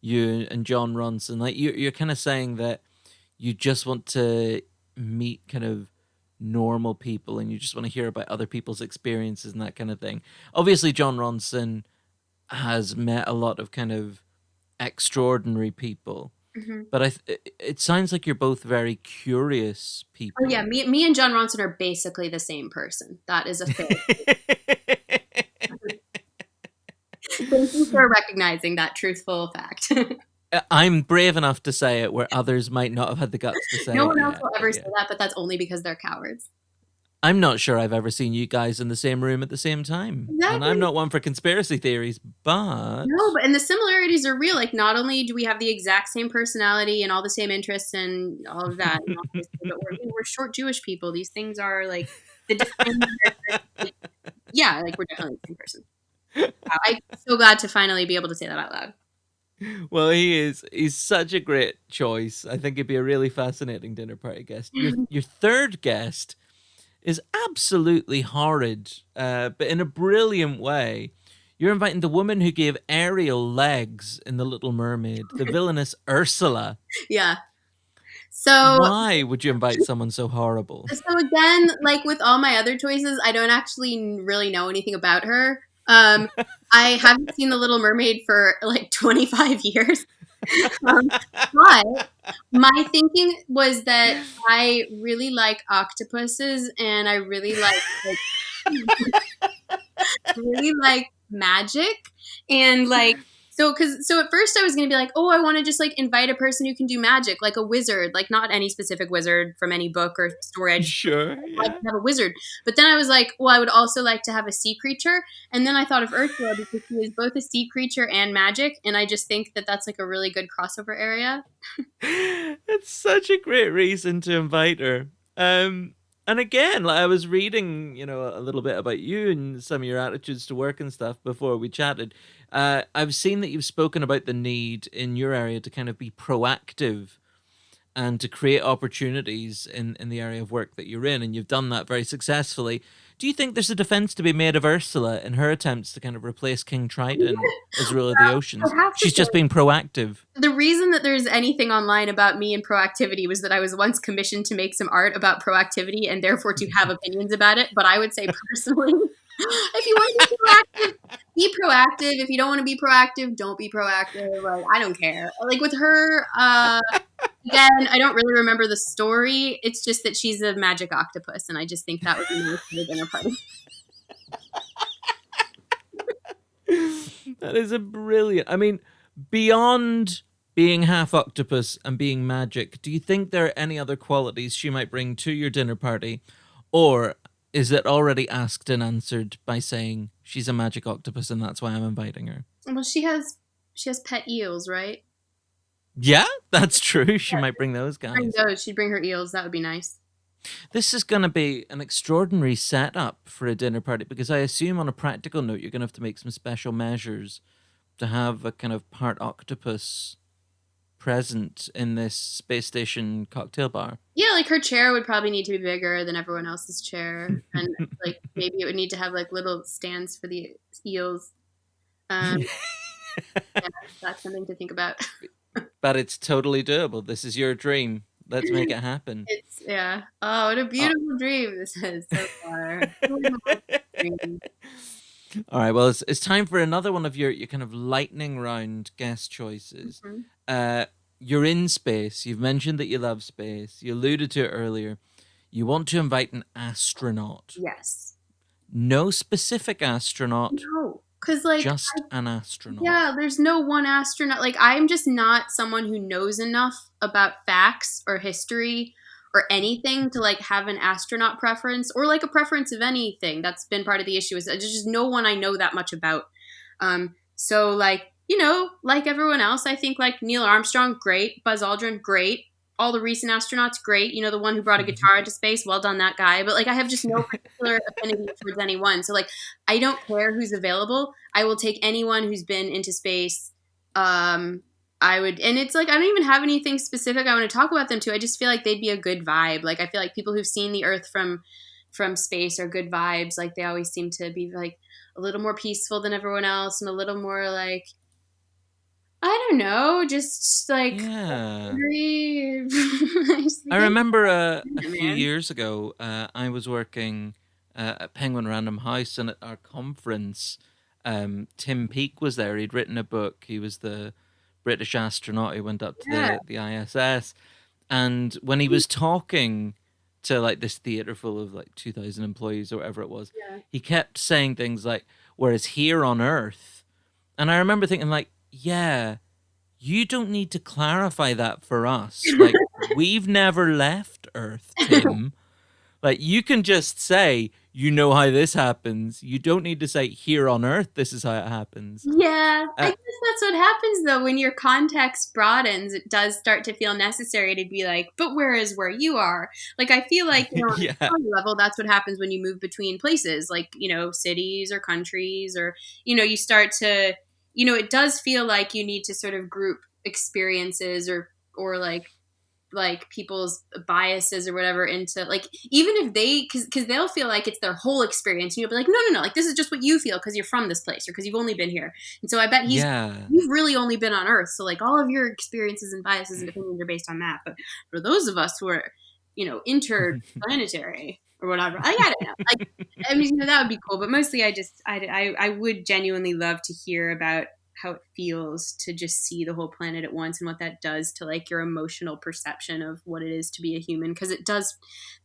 you and John Ronson, like you're kind of saying that you just want to meet kind of normal people and you just want to hear about other people's experiences and that kind of thing. Obviously, John Ronson has met a lot of kind of extraordinary people, Mhm. but it sounds like you're both very curious Oh, yeah, people. me and John Ronson are basically the same person. That is a fair Thank you for recognizing that truthful fact. I'm brave enough to say it where others might not have had the guts to No say it one else yet, will but ever say yeah. that, but that's only because they're cowards. I'm not sure I've ever seen you guys in the same room at the same time. And I'm Exactly. not one for conspiracy theories, No, but but and the similarities are real. Like, not only do we have the exact same personality and all the same interests and all of that, and obviously, but we're short Jewish people. These things are like the defining characteristics. Yeah, like we're definitely the same person. Wow, I'm so glad to finally be able to say that out loud. well, he's such a great choice. I think he'd be a really fascinating dinner party guest. Your third guest is absolutely horrid, but in a brilliant way. You're inviting the woman who gave Ariel legs in The Little Mermaid, the villainous Ursula. Yeah. So Why would you invite someone so horrible? so again, like with all my other choices, I don't actually really know anything about her. I haven't seen The Little Mermaid for like 25 years. Um, but my thinking was that I really like octopuses and I really like magic and like so at first I was gonna be like, oh, I want to just like invite a person who can do magic, like a wizard, like not any specific wizard from any book or story. I just Sure, like to yeah. have a wizard. But then I was like, well, I would also like to have a sea creature. And then I thought of Ursula because she is both a sea creature and magic, and I just think that that's like a really good crossover area. It's such a great reason to invite her. And again, like I was reading, a little bit about you and some of your attitudes to work and stuff before we chatted. I've seen that you've spoken about the need in your area to kind of be proactive and to create opportunities in the area of work that you're in, and you've done that very successfully. Do you think there's a defense to be made of Ursula in her attempts to kind of replace King Triton as ruler of the I oceans? have to She's say, just being proactive. the reason that there's anything online about me and proactivity was that I was once commissioned to make some art about proactivity and therefore to have opinions about it. But I would say personally, if you want to be proactive, be proactive. If you don't want to be proactive, don't be proactive. Like, I don't care. Like with her, again, I don't really remember the story. It's just that she's a magic octopus, and I just think that would be nice for the dinner party. That is a brilliant. I mean, beyond being half octopus and being magic, do you think there are any other qualities she might bring to your dinner party? Or is it already asked and answered by saying she's a magic octopus and that's why I'm inviting her? Well, she has pet eels, right? Yeah, that's true. She might bring those Bring guys. those. She'd bring her eels. That would be nice. This is going to be an extraordinary setup for a dinner party because I assume, on a practical note, you're going to have to make some special measures to have a kind of part octopus present in this space station cocktail bar. Yeah, like her chair would probably need to be bigger than everyone else's chair, and like maybe it would need to have like little stands for the eels. Yeah, that's something to think about. But it's totally doable. This is your dream. Let's make it happen. It's yeah. Oh, what a beautiful dream this is so far. All right, well, it's time for another one of your kind of lightning round guest choices. Mhm. You're in space. You've mentioned that you love space. You alluded to it earlier. You want to invite an astronaut. Yes. No specific astronaut, No, because like just an astronaut. yeah, there's no one astronaut. Like I'm just not someone who knows enough about facts or history or anything to like have an astronaut preference or like a preference of anything. That's been part of the issue is there's just no one I know that much about. So like, like everyone else, I think like Neil Armstrong, great. Buzz Aldrin, great. All the recent astronauts, great. The one who brought a guitar into space, well done, that guy. But like, I have just no particular affinity towards anyone. So like, I don't care who's available. I will take anyone who's been into space. I would, and it's like I don't even have anything specific I want to talk about them to. I just feel like they'd be a good vibe. Like I feel like people who've seen the Earth from space are good vibes. Like they always seem to be like a little more peaceful than everyone else and a little more like I don't know, just like Yeah. very. I remember a few Man. years ago, I was working at Penguin Random House, and at our conference, Tim Peake was there. He'd written a book. He was the British astronaut who went up to Yeah. the ISS. And when he was talking to like this theater full of like 2,000 employees or whatever it was, Yeah. he kept saying things like, whereas here on Earth, and I remember thinking like, yeah, you don't need to clarify that for us. Like, we've never left Earth, Tim. Like, you can just say, how this happens. You don't need to say, here on Earth, this is how it happens. Yeah, I Uh, guess that's what happens though. When your context broadens, it does start to feel necessary to be like, but where is where you are? Like, I feel like, on a yeah. personal level, that's what happens when you move between places, like, cities or countries, or, you start to, it does feel like you need to sort of group experiences or like people's biases or whatever into like even if they because they'll feel like it's their whole experience and you'll be like no like this is just what you feel because you're from this place or because you've only been here and so I bet Yeah. you've really only been on Earth so like all of your experiences and biases and opinions are based on that but for those of us who are interplanetary or whatever I don't know like I mean that would be cool but mostly I would genuinely love to hear about how it feels to just see the whole planet at once and what that does to like your emotional perception of what it is to be a human because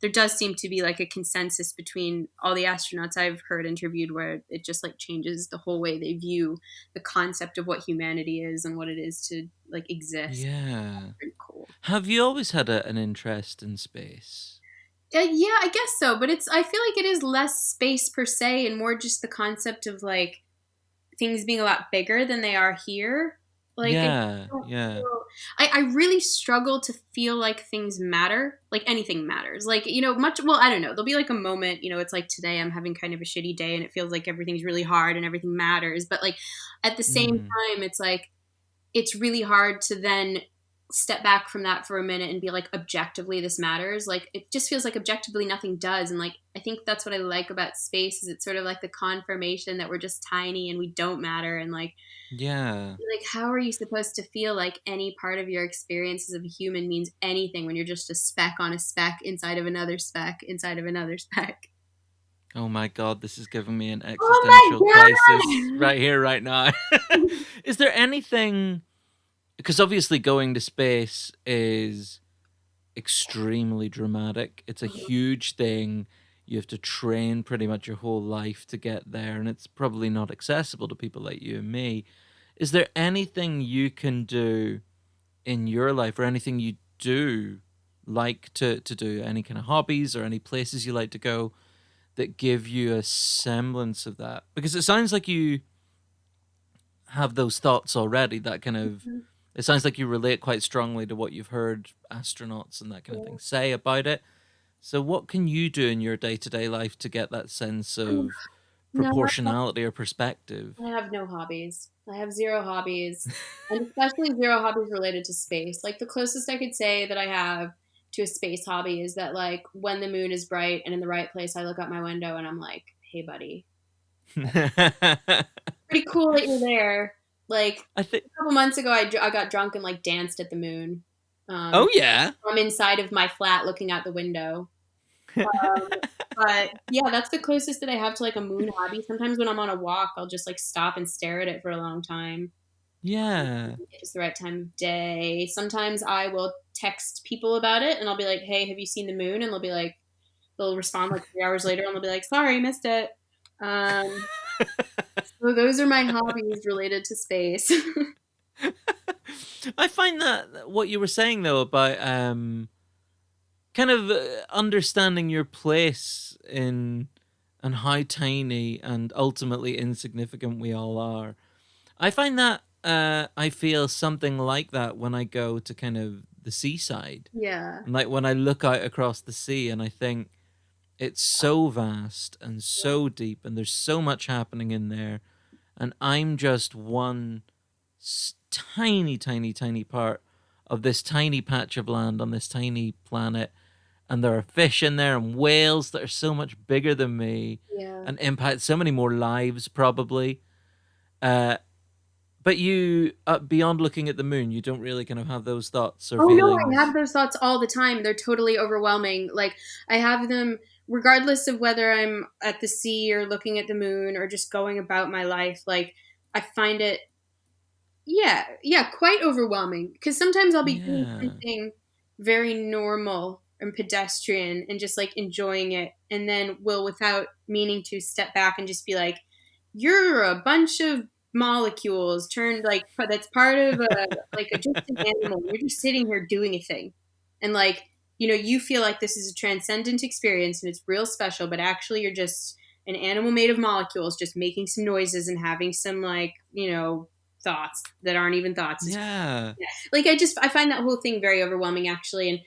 there does seem to be like a consensus between all the astronauts I've heard interviewed where it just like changes the whole way they view the concept of what humanity is and what it is to like exist. Yeah. That's pretty cool. Have you always had an interest in space? Yeah, I guess so, but I feel like it is less space per se and more just the concept of like things being a lot bigger than they are here. Like, Yeah. Yeah. I really struggle to feel like things matter, like anything matters. Like, well, I don't know. There'll be like a moment, it's like today I'm having kind of a shitty day and it feels like everything's really hard and everything matters. But like at the same Mm. time, it's like, it's really hard to then step back from that for a minute and be like, objectively this matters, like it just feels like objectively nothing does. And like I think that's what I like about space, is it's sort of like the confirmation that we're just tiny and we don't matter. And Yeah. like how are you supposed to feel like any part of your experience as a human means anything when you're just a speck on a speck inside of another speck inside of another speck? Oh my God, this is giving me an Oh existential crisis my right here, right now. god. Is there anything, because obviously going to space is extremely dramatic. It's a huge thing. You have to train pretty much your whole life to get there, and it's probably not accessible to people like you and me. Is there anything you can do in your life, or anything you do like to do, any kind of hobbies or any places you like to go that give you a semblance of that? Because it sounds like you have those thoughts already, that kind of, it sounds like you relate quite strongly to what you've heard astronauts and that kind of thing say about it. So what can you do in your day-to-day life to get that sense of No, proportionality or perspective? I have no hobbies. I have zero hobbies, and especially zero hobbies related to space. Like the closest I could say that I have to a space hobby is that like when the moon is bright and in the right place, I look out my window and I'm like, "Hey, buddy, pretty cool that you're there." Like I think, a couple months ago, I got drunk and like danced at the moon. oh yeah. I'm inside of my flat looking out the window. But yeah, that's the closest that I have to like a moon hobby. Sometimes when I'm on a walk, I'll just like stop and stare at it for a long time. Yeah. It's the right time of day. Sometimes I will text people about it and I'll be like, "Hey, have you seen the moon?" And they'll be like, they'll respond like 3 hours later and they'll be like, "Sorry, missed it." Um, so those are my hobbies related to space. I find that what you were saying though about kind of understanding your place in, and how tiny and ultimately insignificant we all are. I find that I feel something like that when I go to kind of the seaside. Yeah. And like when I look out across the sea and I think it's so vast and so deep and there's so much happening in there, and I'm just one tiny, tiny, tiny part of this tiny patch of land on this tiny planet, and there are fish in there and whales that are so much bigger than me Yeah. and impact so many more lives probably. Uh, but you, beyond looking at the moon, you don't really kind of have those thoughts or Oh no, I have feelings. those thoughts all the time. They're totally overwhelming. Like I have them regardless of whether I'm at the sea or looking at the moon or just going about my life. Like I find it, yeah, quite overwhelming because sometimes I'll be doing Yeah. something very normal and pedestrian and just like enjoying it, and then will, without meaning to, step back and just be like, "You're a bunch of molecules turned like that's part of a like a just an animal. You're just sitting here doing a thing, and like you feel like this is a transcendent experience and it's real special, but actually you're just an animal made of molecules, just making some noises and having some like thoughts that aren't even thoughts. Yeah. Yeah. Like I find that whole thing very overwhelming actually, and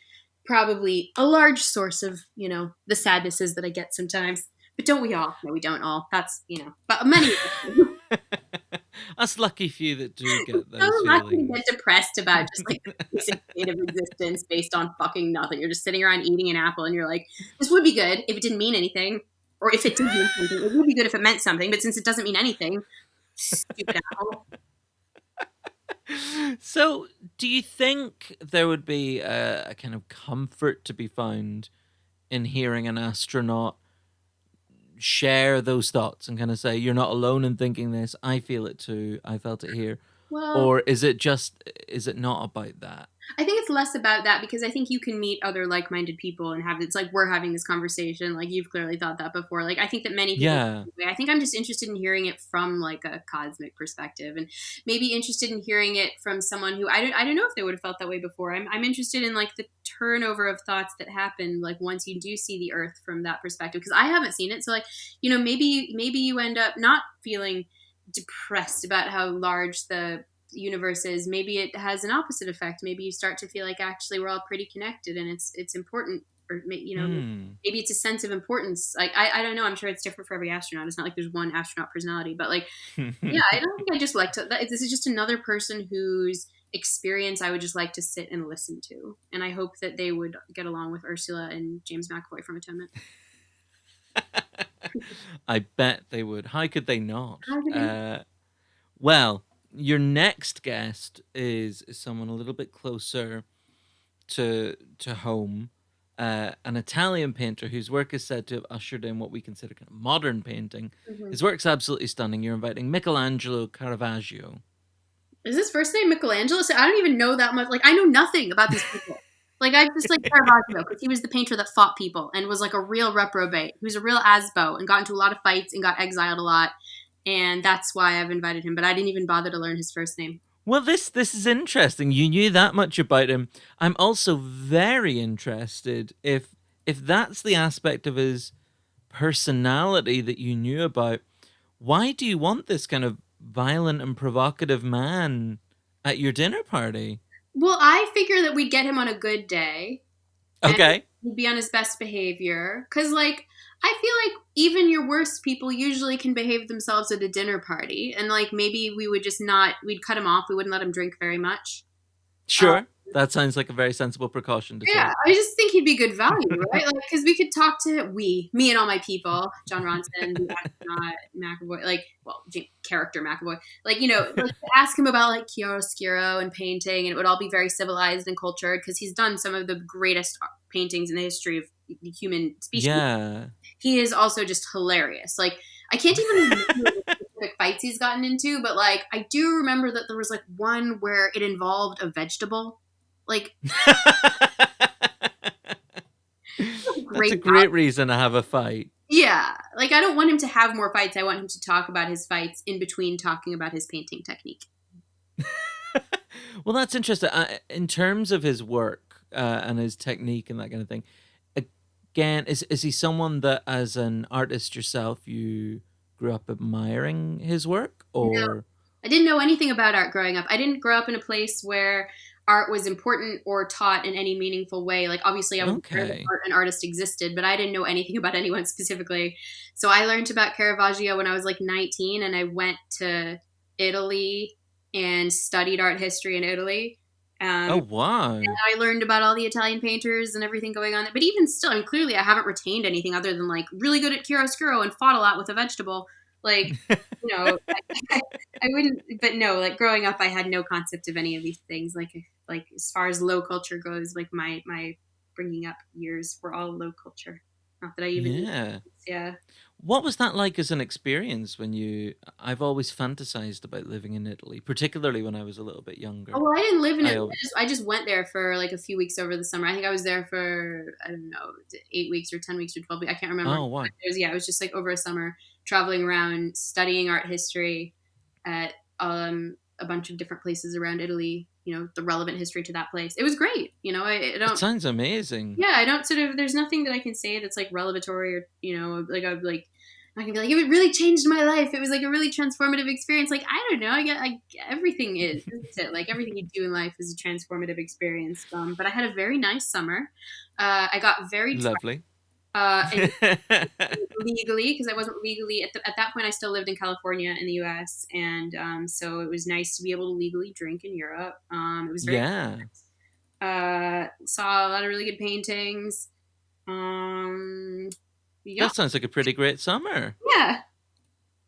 probably a large source of the sadnesses that I get sometimes. But don't we all? No, we don't all. That's but many. Us lucky few that do get So those lucky to feelings. get depressed about just like the basic state of existence based on fucking nothing. You're just sitting around eating an apple, and you're like, this would be good if it didn't mean anything, or if it did mean something. It would be good if it meant something, but since it doesn't mean anything, stupid apple. So, do you think there would be a kind of comfort to be found in hearing an astronaut share those thoughts and kind of say, "You're not alone in thinking this. I feel it too. I felt it here." Well, Or is it not about that? I think it's less about that because I think you can meet other like-minded people and have it's like we're having this conversation. Like you've clearly thought that before. Like I think that many people. Yeah. I think I'm just interested in hearing it from like a cosmic perspective, and maybe interested in hearing it from someone who I don't know if they would have felt that way before. I'm interested in like the turnover of thoughts that happen like once you do see the Earth from that perspective, because I haven't seen it. So like maybe you end up not feeling depressed about how large the universe is. Maybe it has an opposite effect. Maybe you start to feel like actually we're all pretty connected and it's important, or Hmm. maybe it's a sense of importance. Like I don't know, I'm sure it's different for every astronaut. It's not like there's one astronaut personality, but like yeah, I don't think I just like to this is just another person who's experience I would just like to sit and listen to. And I hope that they would get along with Ursula and James McAvoy from Atonement. I bet they would. How could they not? How could they- Well, your next guest is someone a little bit closer to home. An Italian painter whose work is said to have ushered in what we consider kind of modern painting. Mhm. His work's absolutely stunning. You're inviting Michelangelo Caravaggio. Is his first name Michelangelo? So I don't even know that much. Like, I know nothing about these people. Like, I just like Caravaggio because he was the painter that fought people and was like a real reprobate. He was a real asbo and got into a lot of fights and got exiled a lot. And that's why I've invited him. But I didn't even bother to learn his first name. Well, this is interesting. You knew that much about him. I'm also very interested if that's the aspect of his personality that you knew about. Why do you want this kind of violent and provocative man at your dinner party? Well, I figure that we'd get him on a good day. Okay. He'd be on his best behavior. Because, like, I feel like even your worst people usually can behave themselves at a dinner party. And, like, maybe we would just not, we'd cut him off. We wouldn't let him drink very much. Sure. That sounds like a very sensible precaution to take. Yeah, I just think he'd be good value, right? Like, because we could talk to me and all my people, John Ronson, the astronaut, McAvoy, like, well, character McAvoy, like, you know, like, ask him about like chiaroscuro and painting, and it would all be very civilized and cultured because he's done some of the greatest paintings in the history of the human species. Yeah. He is also just hilarious. Like, I can't even remember the specific fights he's gotten into, but like, I do remember that there was like one where it involved a vegetable. Like, that's a great reason to have a fight. Yeah. Like, I don't want him to have more fights. I want him to talk about his fights in between talking about his painting technique. Well, that's interesting. In terms of his work and his technique and that kind of thing, again, is he someone that, as an artist yourself, you grew up admiring his work? Or no, I didn't know anything about art growing up. I didn't grow up in a place where art was important or taught in any meaningful way. Like, obviously I was aware that art and artist existed, but I didn't know anything about anyone specifically. So I learned about Caravaggio when I was like 19, and I went to Italy and studied art history in Italy. Oh, wow. And I learned about all the Italian painters and everything going on there. But even still, I mean, clearly I haven't retained anything other than like really good at chiaroscuro and fought a lot with a vegetable. Like, you know, I wouldn't, but no, like growing up, I had no concept of any of these things. Like as far as low culture goes, like my bringing up years were all low culture. Not that I even, yeah. What was that like as an experience when I've always fantasized about living in Italy, particularly when I was a little bit younger. Oh, well, I didn't live in Italy. I just went there for like a few weeks over the summer. I think I was there for, I don't know, 8 weeks or 10 weeks or 12 weeks. I can't remember. Oh, wow. It was just like over a summer traveling around, studying art history at a bunch of different places around Italy, you know, the relevant history to that place. It was great. You know, I don't. It sounds amazing. Yeah, I don't sort of, there's nothing that I can say that's like revelatory or, you know, like I can be like, it really changed my life. It was like a really transformative experience. Like, I don't know. Everything is, isn't it? Like everything you do in life is a transformative experience. But I had a very nice summer. I got very lovely. Legally, because I wasn't legally at that point. I still lived in California in the U.S. and so it was nice to be able to legally drink in Europe. It was very saw a lot of really good paintings. Yeah. That sounds like a pretty great summer. Yeah.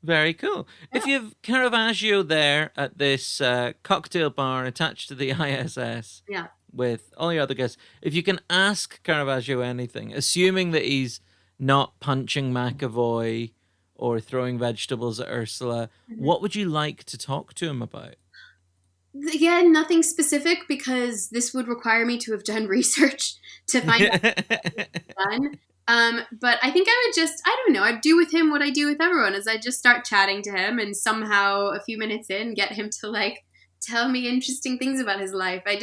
Very cool. Yeah. If you have Caravaggio there at this cocktail bar attached to the ISS, yeah, with all your other guests, if you can ask Caravaggio anything, assuming that he's not punching McAvoy or throwing vegetables at Ursula, what would you like to talk to him about? Again, nothing specific, because this would require me to have done research to find out what done. But I think I would just, I don't know, I'd do with him what I do with everyone, is I just start chatting to him and somehow a few minutes in get him to like tell me interesting things about his life. I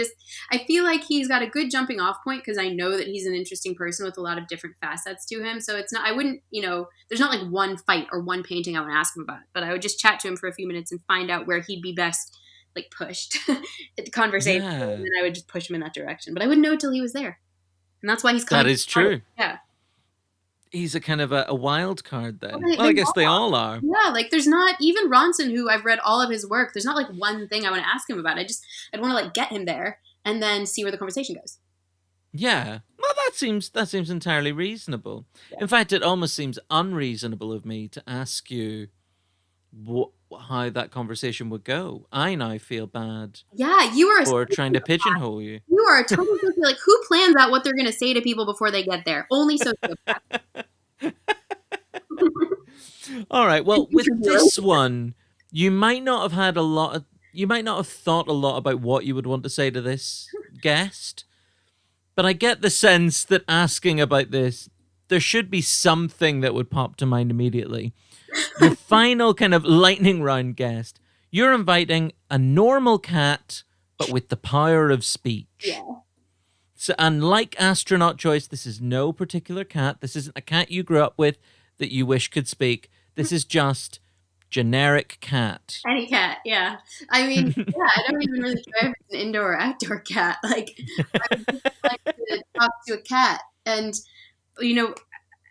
feel like he's got a good jumping off point because I know that he's an interesting person with a lot of different facets to him. So it's not, I wouldn't, you know, there's not like one fight or one painting I would ask him about, but I would just chat to him for a few minutes and find out where he'd be best like pushed at conversation, and then I would just push him in that direction. But I wouldn't know till he was there. And that's why he's coming. That is true. Yeah. He's a kind of a wild card Well, then. Well, I guess they all are. yeah, like there's not even Ronson, who I've read all of his work. There's not like one thing I want to ask him about. I'd want to like get him there and then see where the conversation goes. Yeah. Well, that seems entirely reasonable. Yeah. In fact, it almost seems unreasonable of me to ask you how that conversation would go. I now feel bad Yeah, you are for trying to pigeonhole you. you are a total like who plans out what they're going to say to people before they get there? Only sociopaths. All right. Well, with this one, you might not have had a lot of, you might not have thought a lot about what you would want to say to this guest, but I get the sense that asking about this, there should be something that would pop to mind immediately. Your final kind of lightning round guest, you're inviting a normal cat, but with the power of speech. Yeah. So, unlike Astronaut Choice, this is no particular cat. This isn't a cat you grew up with that you wish could speak. This is just generic cat. Any cat, yeah. I mean, yeah, I don't even really care if it's an indoor or outdoor cat. Like, I would just like to talk to a cat. And, you know,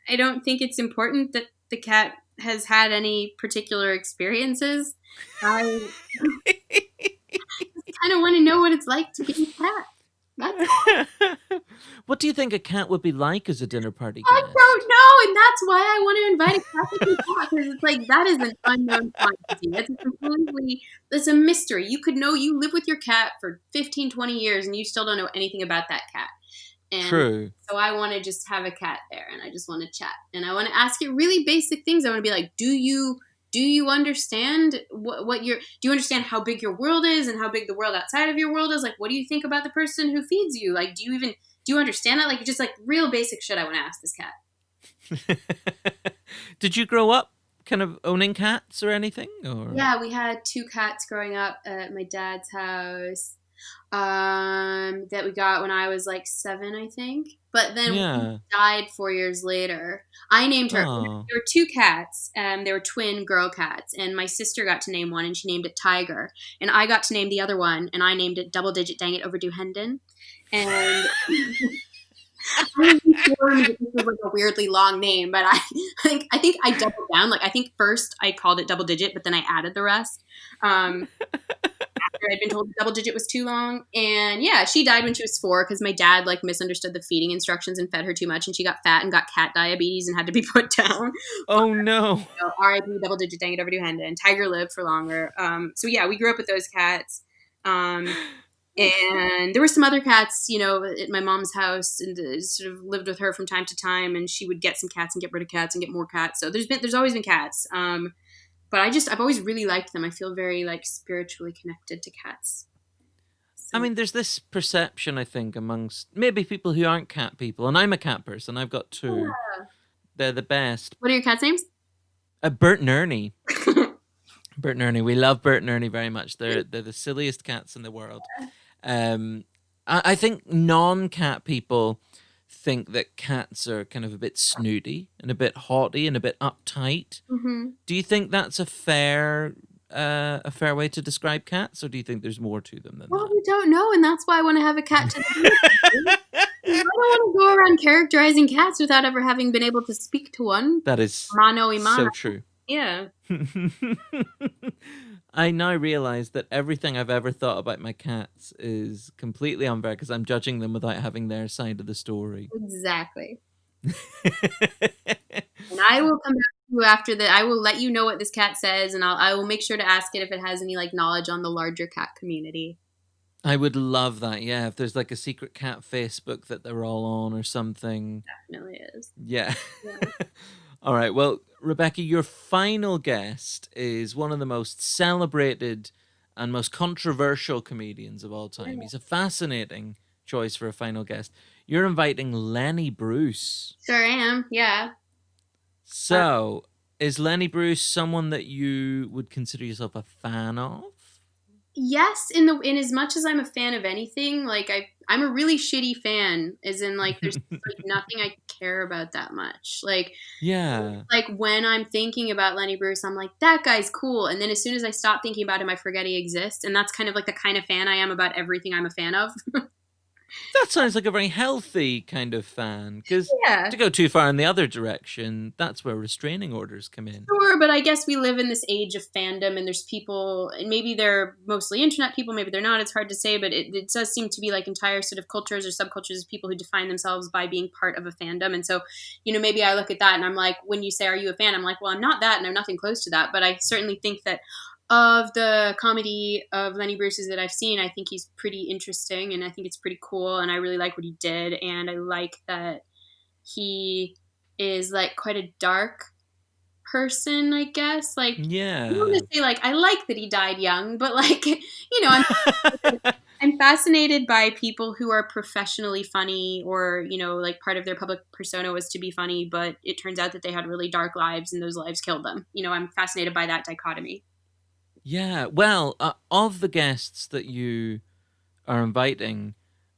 I don't think it's important that the cat has had any particular experiences. I just kind of want to know what it's like to be a cat. That's all. What do you think a cat would be like as a dinner party I guest? don't know, and that's why I want to invite a cat to the cat, because it's like that is an unknown quantity. That's a mystery. You could know you live with your cat for 15, 20 years and you still don't know anything about that cat. And True. so I want to just have a cat there and I just want to chat. And I want to ask it really basic things. I want to be like, do you understand what do you understand how big your world is and how big the world outside of your world is? Like, what do you think about the person who feeds you? Like, do you understand that? Like, just like real basic shit I want to ask this cat. Did you grow up kind of owning cats or anything? Or Yeah, we had 2 cats growing up at my dad's house. That we got when I was like 7, I think. But then Yeah. we died 4 years later. I named her. Oh. There were 2 cats. They were twin girl cats, and my sister got to name one, and she named it Tiger, and I got to name the other one, and I named it Double Digit Dang It Overdue Hendon. And I was informed that this was like a weirdly long name, but I think I doubled down. Like, I think first I called it Double Digit, but then I added the rest. After I'd been told Double Digit was too long. And yeah, she died when she was 4 because my dad like misunderstood the feeding instructions and fed her too much, and she got fat and got cat diabetes and had to be put down. Oh no. So, R.I.P. Double Digit Dang It Overdue Hendon. Tiger lived for longer. So yeah, we grew up with those cats. And there were some other cats, you know, at my mom's house, and sort of lived with her from time to time. And she would get some cats and get rid of cats and get more cats. So there's always been cats. But I've always really liked them. I feel very like spiritually connected to cats. So. I mean, there's this perception, I think, amongst maybe people who aren't cat people, and I'm a cat person. I've got 2. Yeah. They're the best. What are your cats' names? Bert and Ernie. Bert and Ernie. We love Bert and Ernie very much. They're the silliest cats in the world. I think non-cat people think that cats are kind of a bit snooty and a bit haughty and a bit uptight. Mm-hmm. Do you think that's a fair way to describe cats, or do you think there's more to them than that? We don't know, and that's why I want to have a cat to I don't want to go around characterizing cats without ever having been able to speak to one. That is Mano y mano. so true. Yeah. I now realize that everything I've ever thought about my cats is completely unfair because I'm judging them without having their side of the story. Exactly. And I will come back to you after that. I will let you know what this cat says, and I will make sure to ask it if it has any like knowledge on the larger cat community. I would love that. Yeah, if there's like a secret cat Facebook that they're all on or something. Definitely is. Yeah. All right. Well, Rebecca, your final guest is one of the most celebrated and most controversial comedians of all time. He's a fascinating choice for a final guest. You're inviting Lenny Bruce. Sure am. Yeah. So, is Lenny Bruce someone that you would consider yourself a fan of? Yes, in as much as I'm a fan of anything, like I'm a really shitty fan, as in like there's like nothing I care about that much. Like, yeah, like when I'm thinking about Lenny Bruce, I'm like, that guy's cool, and then as soon as I stop thinking about him, I forget he exists, and that's kind of like the kind of fan I am about everything I'm a fan of. That sounds like a very healthy kind of fan, because Yeah. to go too far in the other direction, that's where restraining orders come in. Sure, but I guess we live in this age of fandom, and there's people, and maybe they're mostly internet people, maybe they're not. It's hard to say, but it does seem to be like entire sort of cultures or subcultures of people who define themselves by being part of a fandom. And so, maybe I look at that and I'm like, when you say, "Are you a fan?" I'm like, well, I'm not that, and I'm nothing close to that. But I certainly think that of the comedy of Lenny Bruce's that I've seen, I think he's pretty interesting, and I think it's pretty cool, and I really like what he did, and I like that he is like quite a dark person, I guess. Like, I don't want Yeah. to say like I like that he died young, but like, I'm fascinated by people who are professionally funny, or like part of their public persona was to be funny, but it turns out that they had really dark lives and those lives killed them. I'm fascinated by that dichotomy. Yeah. Well, of the guests that you are inviting,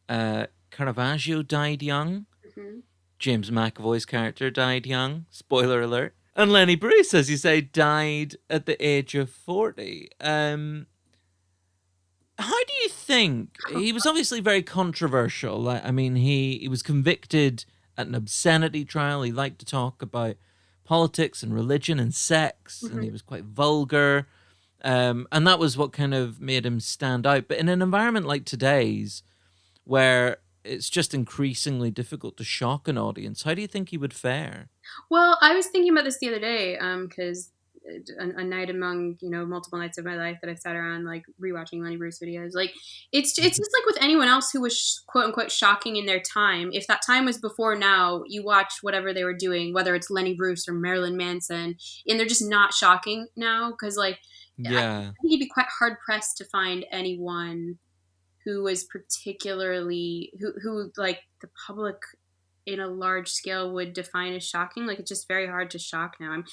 Caravaggio died young. Hmm. James McAvoy's character died young. Spoiler alert. And Lenny Bruce, as you say, died at the age of 40. How do you think he was obviously very controversial? I mean, he was convicted at an obscenity trial. He liked to talk about politics and religion and sex, and he Hmm. was quite vulgar. And that was what kind of made him stand out. But in an environment like today's, where it's just increasingly difficult to shock an audience, how do you think he would fare? Well, I was thinking about this the other day, because a night among multiple nights of my life that I've sat around like rewatching Lenny Bruce videos. Like it's just like with anyone else who was quote unquote shocking in their time. If that time was before now, you watch whatever they were doing, whether it's Lenny Bruce or Marilyn Manson, and they're just not shocking now because like I Yeah. think you'd be quite hard pressed to find anyone who was particularly who like the public in a large scale would define as shocking. Like it's just very hard to shock now. I'm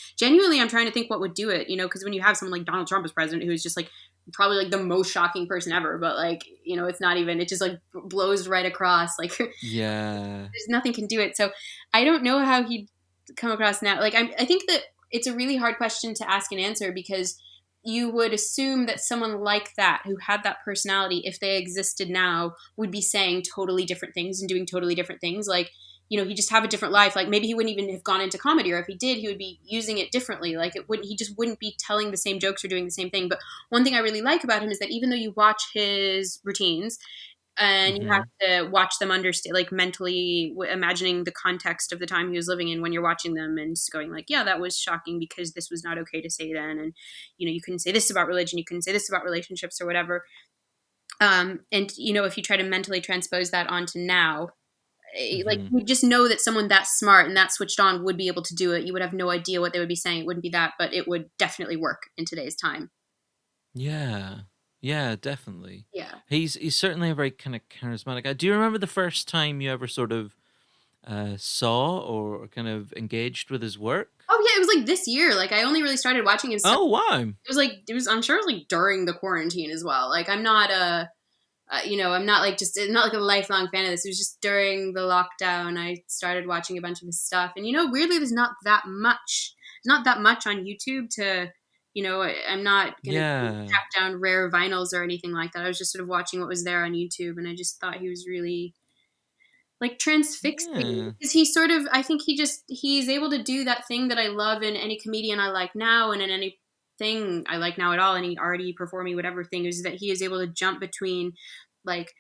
trying to think what would do it, because when you have someone like Donald Trump as president, who is just like probably like the most shocking person ever, but like, it's not even, it just like blows right across. Like there's Yeah. nothing can do it. So I don't know how he'd come across now. Like I think that it's a really hard question to ask and answer because you would assume that someone like that who had that personality, if they existed now, would be saying totally different things and doing totally different things. Like, he just have a different life. Like maybe he wouldn't even have gone into comedy, or if he did, he would be using it differently. Like he just wouldn't be telling the same jokes or doing the same thing. But one thing I really like about him is that even though you watch his routines and you have Hmm. to watch them understand, like mentally imagining the context of the time he was living in when you're watching them and just going like, yeah, that was shocking because this was not okay to say then. And, you couldn't say this about religion. You couldn't say this about relationships or whatever. And, if you try to mentally transpose that onto now, like Hmm. you just know that someone that smart and that switched on would be able to do it. You would have no idea what they would be saying. It wouldn't be that, but it would definitely work in today's time. Yeah. Yeah, definitely. Yeah. He's certainly a very kind of charismatic guy. Do you remember the first time you ever sort of saw or kind of engaged with his work? Oh yeah, it was like this year. Like I only really started watching his stuff. Oh, wow. I'm sure it was like during the quarantine as well. Like I'm not I'm not like just not like a lifelong fan of this. It was just during the lockdown I started watching a bunch of his stuff, and weirdly, there's not that much on YouTube to, I'm not gonna Yeah. track down rare vinyls or anything like that. I was just sort of watching what was there on YouTube, and I just thought he was really like transfixing Yeah. because I think he's able to do that thing that I love in any comedian I like now and in any thing I like now at all, any arty performing whatever thing, is that he is able to jump between like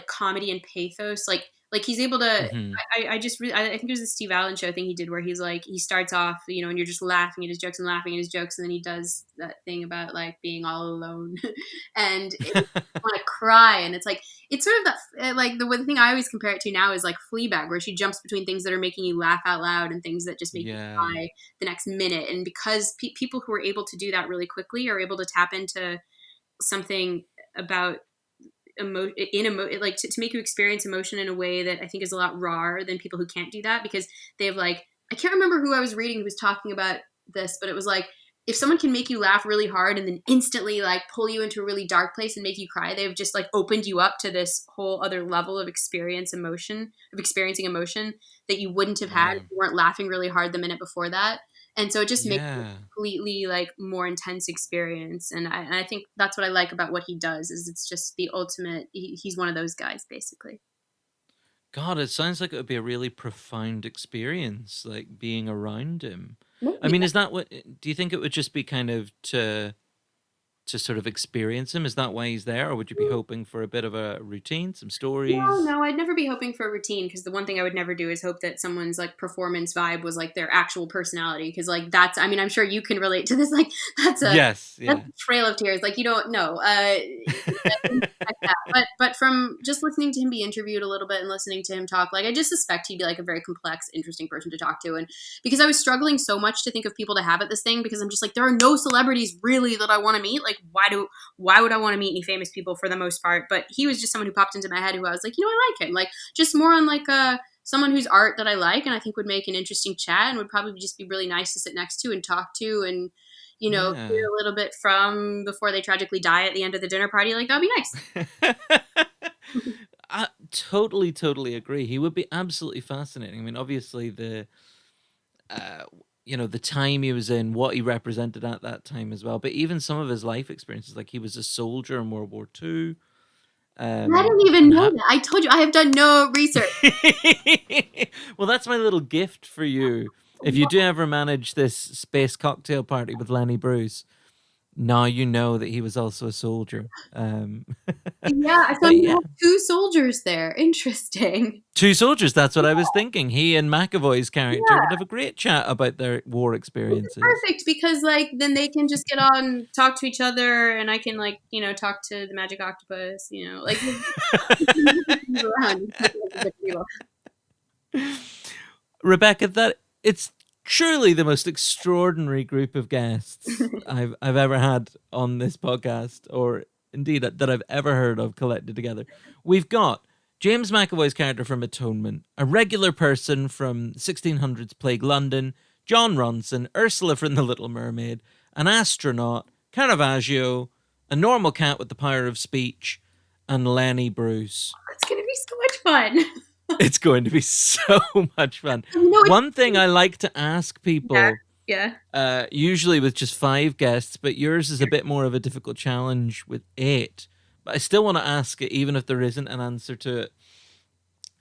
comedy and pathos, like he's able to. Hmm. I just really I think it was the Steve Allen show thing he did where he's like he starts off and you're just laughing at his jokes and laughing at his jokes, and then he does that thing about like being all alone and it want to cry, and it's sort of that like the thing I always compare it to now is like Fleabag, where she jumps between things that are making you laugh out loud and things that just make you Yeah. cry the next minute. And because people who are able to do that really quickly are able to tap into something about like to make you experience emotion in a way that I think is a lot rawer than people who can't do that, because they have like, I can't remember who I was reading who was talking about this, but it was like, if someone can make you laugh really hard and then instantly like pull you into a really dark place and make you cry, they've just like opened you up to this whole other level of experiencing emotion that you wouldn't have had if Wow. you weren't laughing really hard the minute before that. And so it just makes it Yeah. a completely like more intense experience. And I think that's what I like about what he does is it's just the ultimate. He's one of those guys basically. God, it sounds like it would be a really profound experience, like being around him. I Maybe. mean, is that what? Do you think it would just be kind of to sort of experience him? Is that why he's there, or would you be hoping for a bit of a routine, some No, stories? no, I'd never be hoping for a routine because the one thing I would never do is hope that someone's like performance vibe was like their actual personality. Because like that's, I mean, I'm sure you can relate to this. Like Yes, that's yeah. a trail of tears. Like you don't know. Like that. But from just listening to him be interviewed a little bit and listening to him talk, like I just suspect he'd be like a very complex, interesting person to talk to. And because I was struggling so much to think of people to have at this thing, because I'm just like there are no celebrities really that I want to meet. Like why would I want to meet any famous people for the most part? But he was just someone who popped into my head who I was like, I like him. Like just more on like someone whose art that I like and I think would make an interesting chat and would probably just be really nice to sit next to and talk to and hear Yeah. a little bit from before they tragically die at the end of the dinner party. Like that'd be nice. I totally agree. He would be absolutely fascinating. I mean, obviously uh, the time he was in, what he represented at that time as well. But even some of his life experiences, like he was a soldier in World War II, I didn't even and know that. I told you I have done no research. well, that's my little gift for you. If you do ever manage this space cocktail party with Lenny Bruce, now you know that he was also a soldier. Yeah, so But you yeah, have two soldiers there. Interesting. two soldiers. That's what I was thinking. He and McAvoy's character would Yeah. have a great chat about their war Which is experiences. perfect because like then they can just get on, talk to each other, and I can like talk to the magic octopus. Like around. Rebecca, that it's truly the most extraordinary group of guests I've ever had on this podcast, or indeed that I've ever heard of collected together. We've got James McAvoy's character from Atonement, a regular person from 1600s Plague London, John Ronson, Ursula from The Little Mermaid, an astronaut, Caravaggio, a normal cat with the power of speech, and Lenny Bruce. It's gonna be so much fun. It's going to be so much fun. No, One thing I like to ask yeah, people, yeah. usually with just 5 guests, but yours is a bit more of a difficult challenge with 8. But I still want to ask it, even if there isn't an answer to it.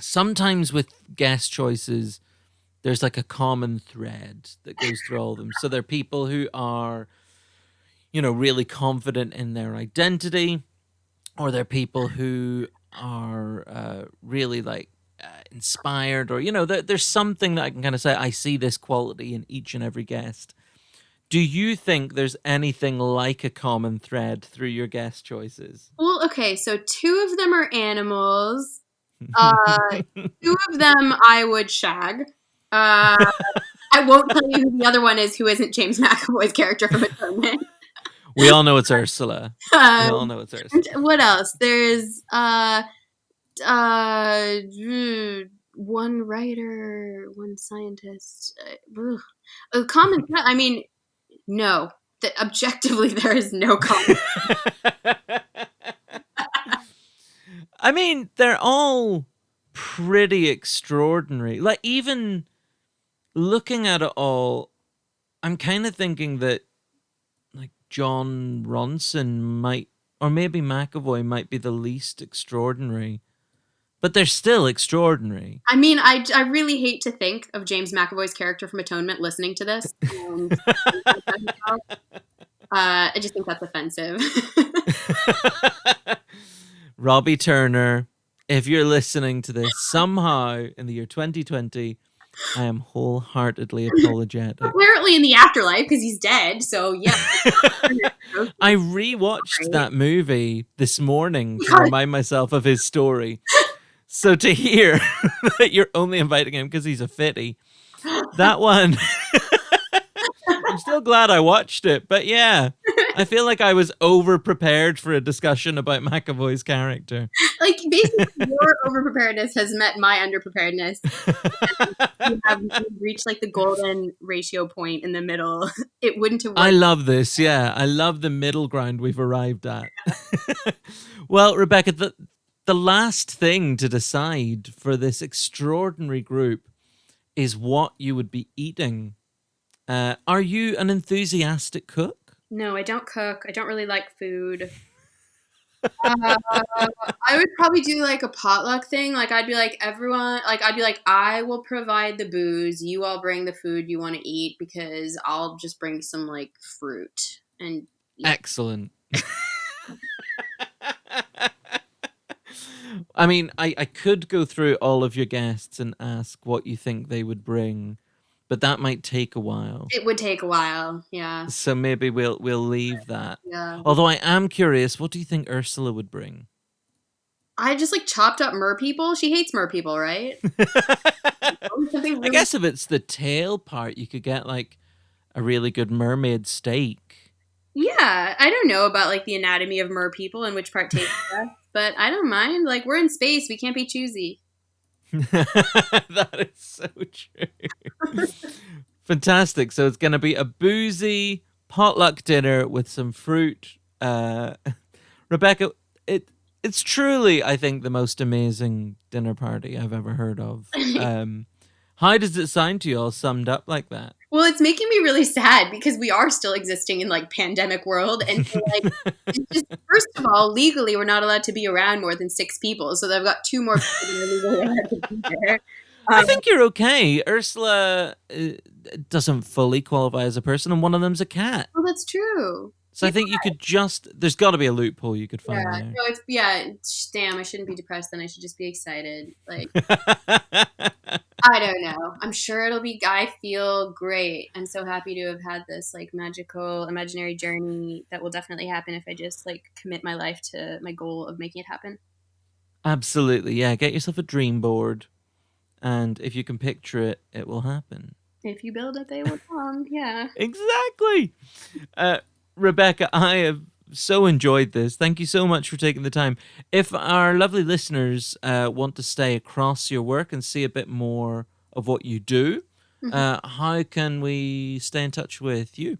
Sometimes with guest choices, there's like a common thread that goes through all of them. So there are people who are, really confident in their identity, or there are people who are really like inspired, or there's something that I can kind of say I see this quality in each and every guest. Do you think there's anything like a common thread through your guest choices? Well, okay, so 2 of them are animals. 2 of them I would shag. Uh, I won't tell you who the other one is, who isn't James McAvoy's character from Atonement. We all know it's Ursula. We all know it's Ursula. What else? There's uh, one writer, one scientist. A common thread. I mean, no. That objectively, there is no common. I mean, they're all pretty extraordinary. Like, even looking at it all, I'm kind of thinking that, like, John Ronson might, or maybe McAvoy might be the least extraordinary. But they're still extraordinary. I mean, I really hate to think of James McAvoy's character from Atonement listening to this. I just think that's offensive. Robbie Turner, if you're listening to this somehow in the year 2020, I am wholeheartedly apologetic. Apparently in the afterlife, because he's dead, so yeah. I rewatched that movie this morning to remind myself of his story. So to hear that you're only inviting him because he's a fitty, that one... I'm still glad I watched it, but yeah, I feel like I was over-prepared for a discussion about McAvoy's character. Like, basically, your over-preparedness has met my under-preparedness. You've reached, like, the golden ratio point in the middle. It wouldn't have worked. I love this, yeah. I love the middle ground we've arrived at. Well, Rebecca, the last thing to decide for this extraordinary group is what you would be eating. Are you an enthusiastic cook? No, I don't cook. I don't really like food. Uh, I would probably do like a potluck thing. Like I'd be like everyone. Like I'd be like I will provide the booze. You all bring the food you want to eat because I'll just bring some like fruit and yeah. Excellent. I mean, I could go through all of your guests and ask what you think they would bring, but that might take a while. It would take a while. Yeah. So maybe we'll leave that. Yeah. Although I am curious, what do you think Ursula would bring? I just like chopped up mer people. She hates mer people, right? I guess if it's the tail part, you could get like a really good mermaid steak. Yeah, I don't know about like the anatomy of mer people and which part tastes best, but I don't mind. Like we're in space, we can't be choosy. That is so true. Fantastic. So it's going to be a boozy potluck dinner with some fruit. Rebecca, it's truly, I think, the most amazing dinner party I've ever heard of. How does it sound to you all summed up like that? Well, it's making me really sad because we are still existing in like pandemic world, and so, like, it's just, first of all, legally we're not allowed to be around more than 6 people, so they've got 2 more people than are legally allowed to be there. I think you're okay. Ursula doesn't fully qualify as a person, and one of them's a cat. Oh, that's true. So I think you could there's got to be a loophole you could find Yeah, there. no, damn, I shouldn't be depressed then. I should just be excited. Like, I don't know. I'm sure I feel great. I'm so happy to have had this like magical imaginary journey that will definitely happen if I just like commit my life to my goal of making it happen. Absolutely, yeah. Get yourself a dream board, and if you can picture it, it will happen. If you build it, they will come. Yeah. Exactly. Rebecca, I have so enjoyed this. Thank you so much for taking the time. If our lovely listeners want to stay across your work and see a bit more of what you do, how can we stay in touch with you?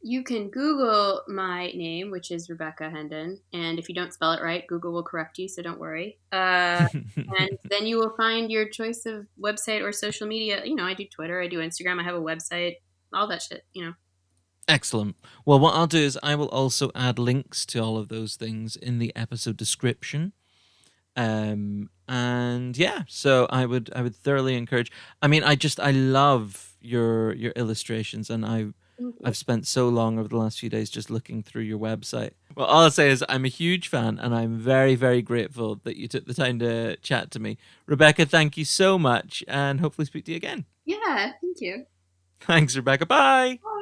You can Google my name, which is Rebecca Hendin, and if you don't spell it right, Google will correct you, so don't worry. And then you will find your choice of website or social media. You know, I do Twitter, I do Instagram, I have a website, all that shit, you know. Excellent. Well, what I'll do is I will also add links to all of those things in the episode description. And yeah, so I would thoroughly encourage. I mean, I love your illustrations, and I've spent so long over the last few days just looking through your website. Well, all I'll say is I'm a huge fan, and I'm very, very grateful that you took the time to chat to me. Rebecca, thank you so much, and hopefully speak to you again. Yeah, thank you. Thanks, Rebecca. Bye. Bye.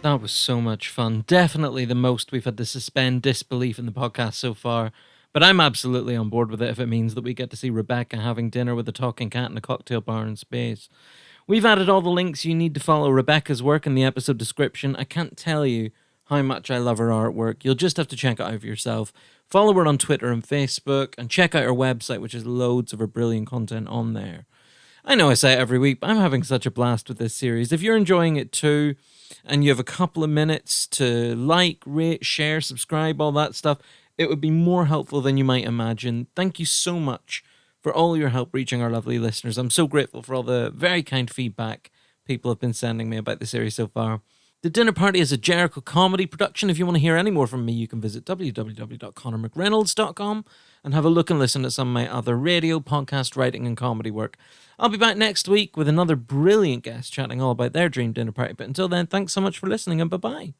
That was so much fun. Definitely the most we've had to suspend disbelief in the podcast so far. But I'm absolutely on board with it if it means that we get to see Rebecca having dinner with a talking cat in a cocktail bar in space. We've added all the links you need to follow Rebecca's work in the episode description. I can't tell you how much I love her artwork. You'll just have to check it out for yourself. Follow her on Twitter and Facebook, and check out her website, which has loads of her brilliant content on there. I know I say it every week, but I'm having such a blast with this series. If you're enjoying it too, and you have a couple of minutes to like, rate, share, subscribe, all that stuff, it would be more helpful than you might imagine. Thank you so much for all your help reaching our lovely listeners. I'm so grateful for all the very kind feedback people have been sending me about the series so far. The Dinner Party is a Jericho comedy production. If you want to hear any more from me, you can visit www.connormcreynolds.com and have a look and listen to some of my other radio, podcast, writing, and comedy work. I'll be back next week with another brilliant guest chatting all about their dream dinner party. But until then, thanks so much for listening, and bye-bye.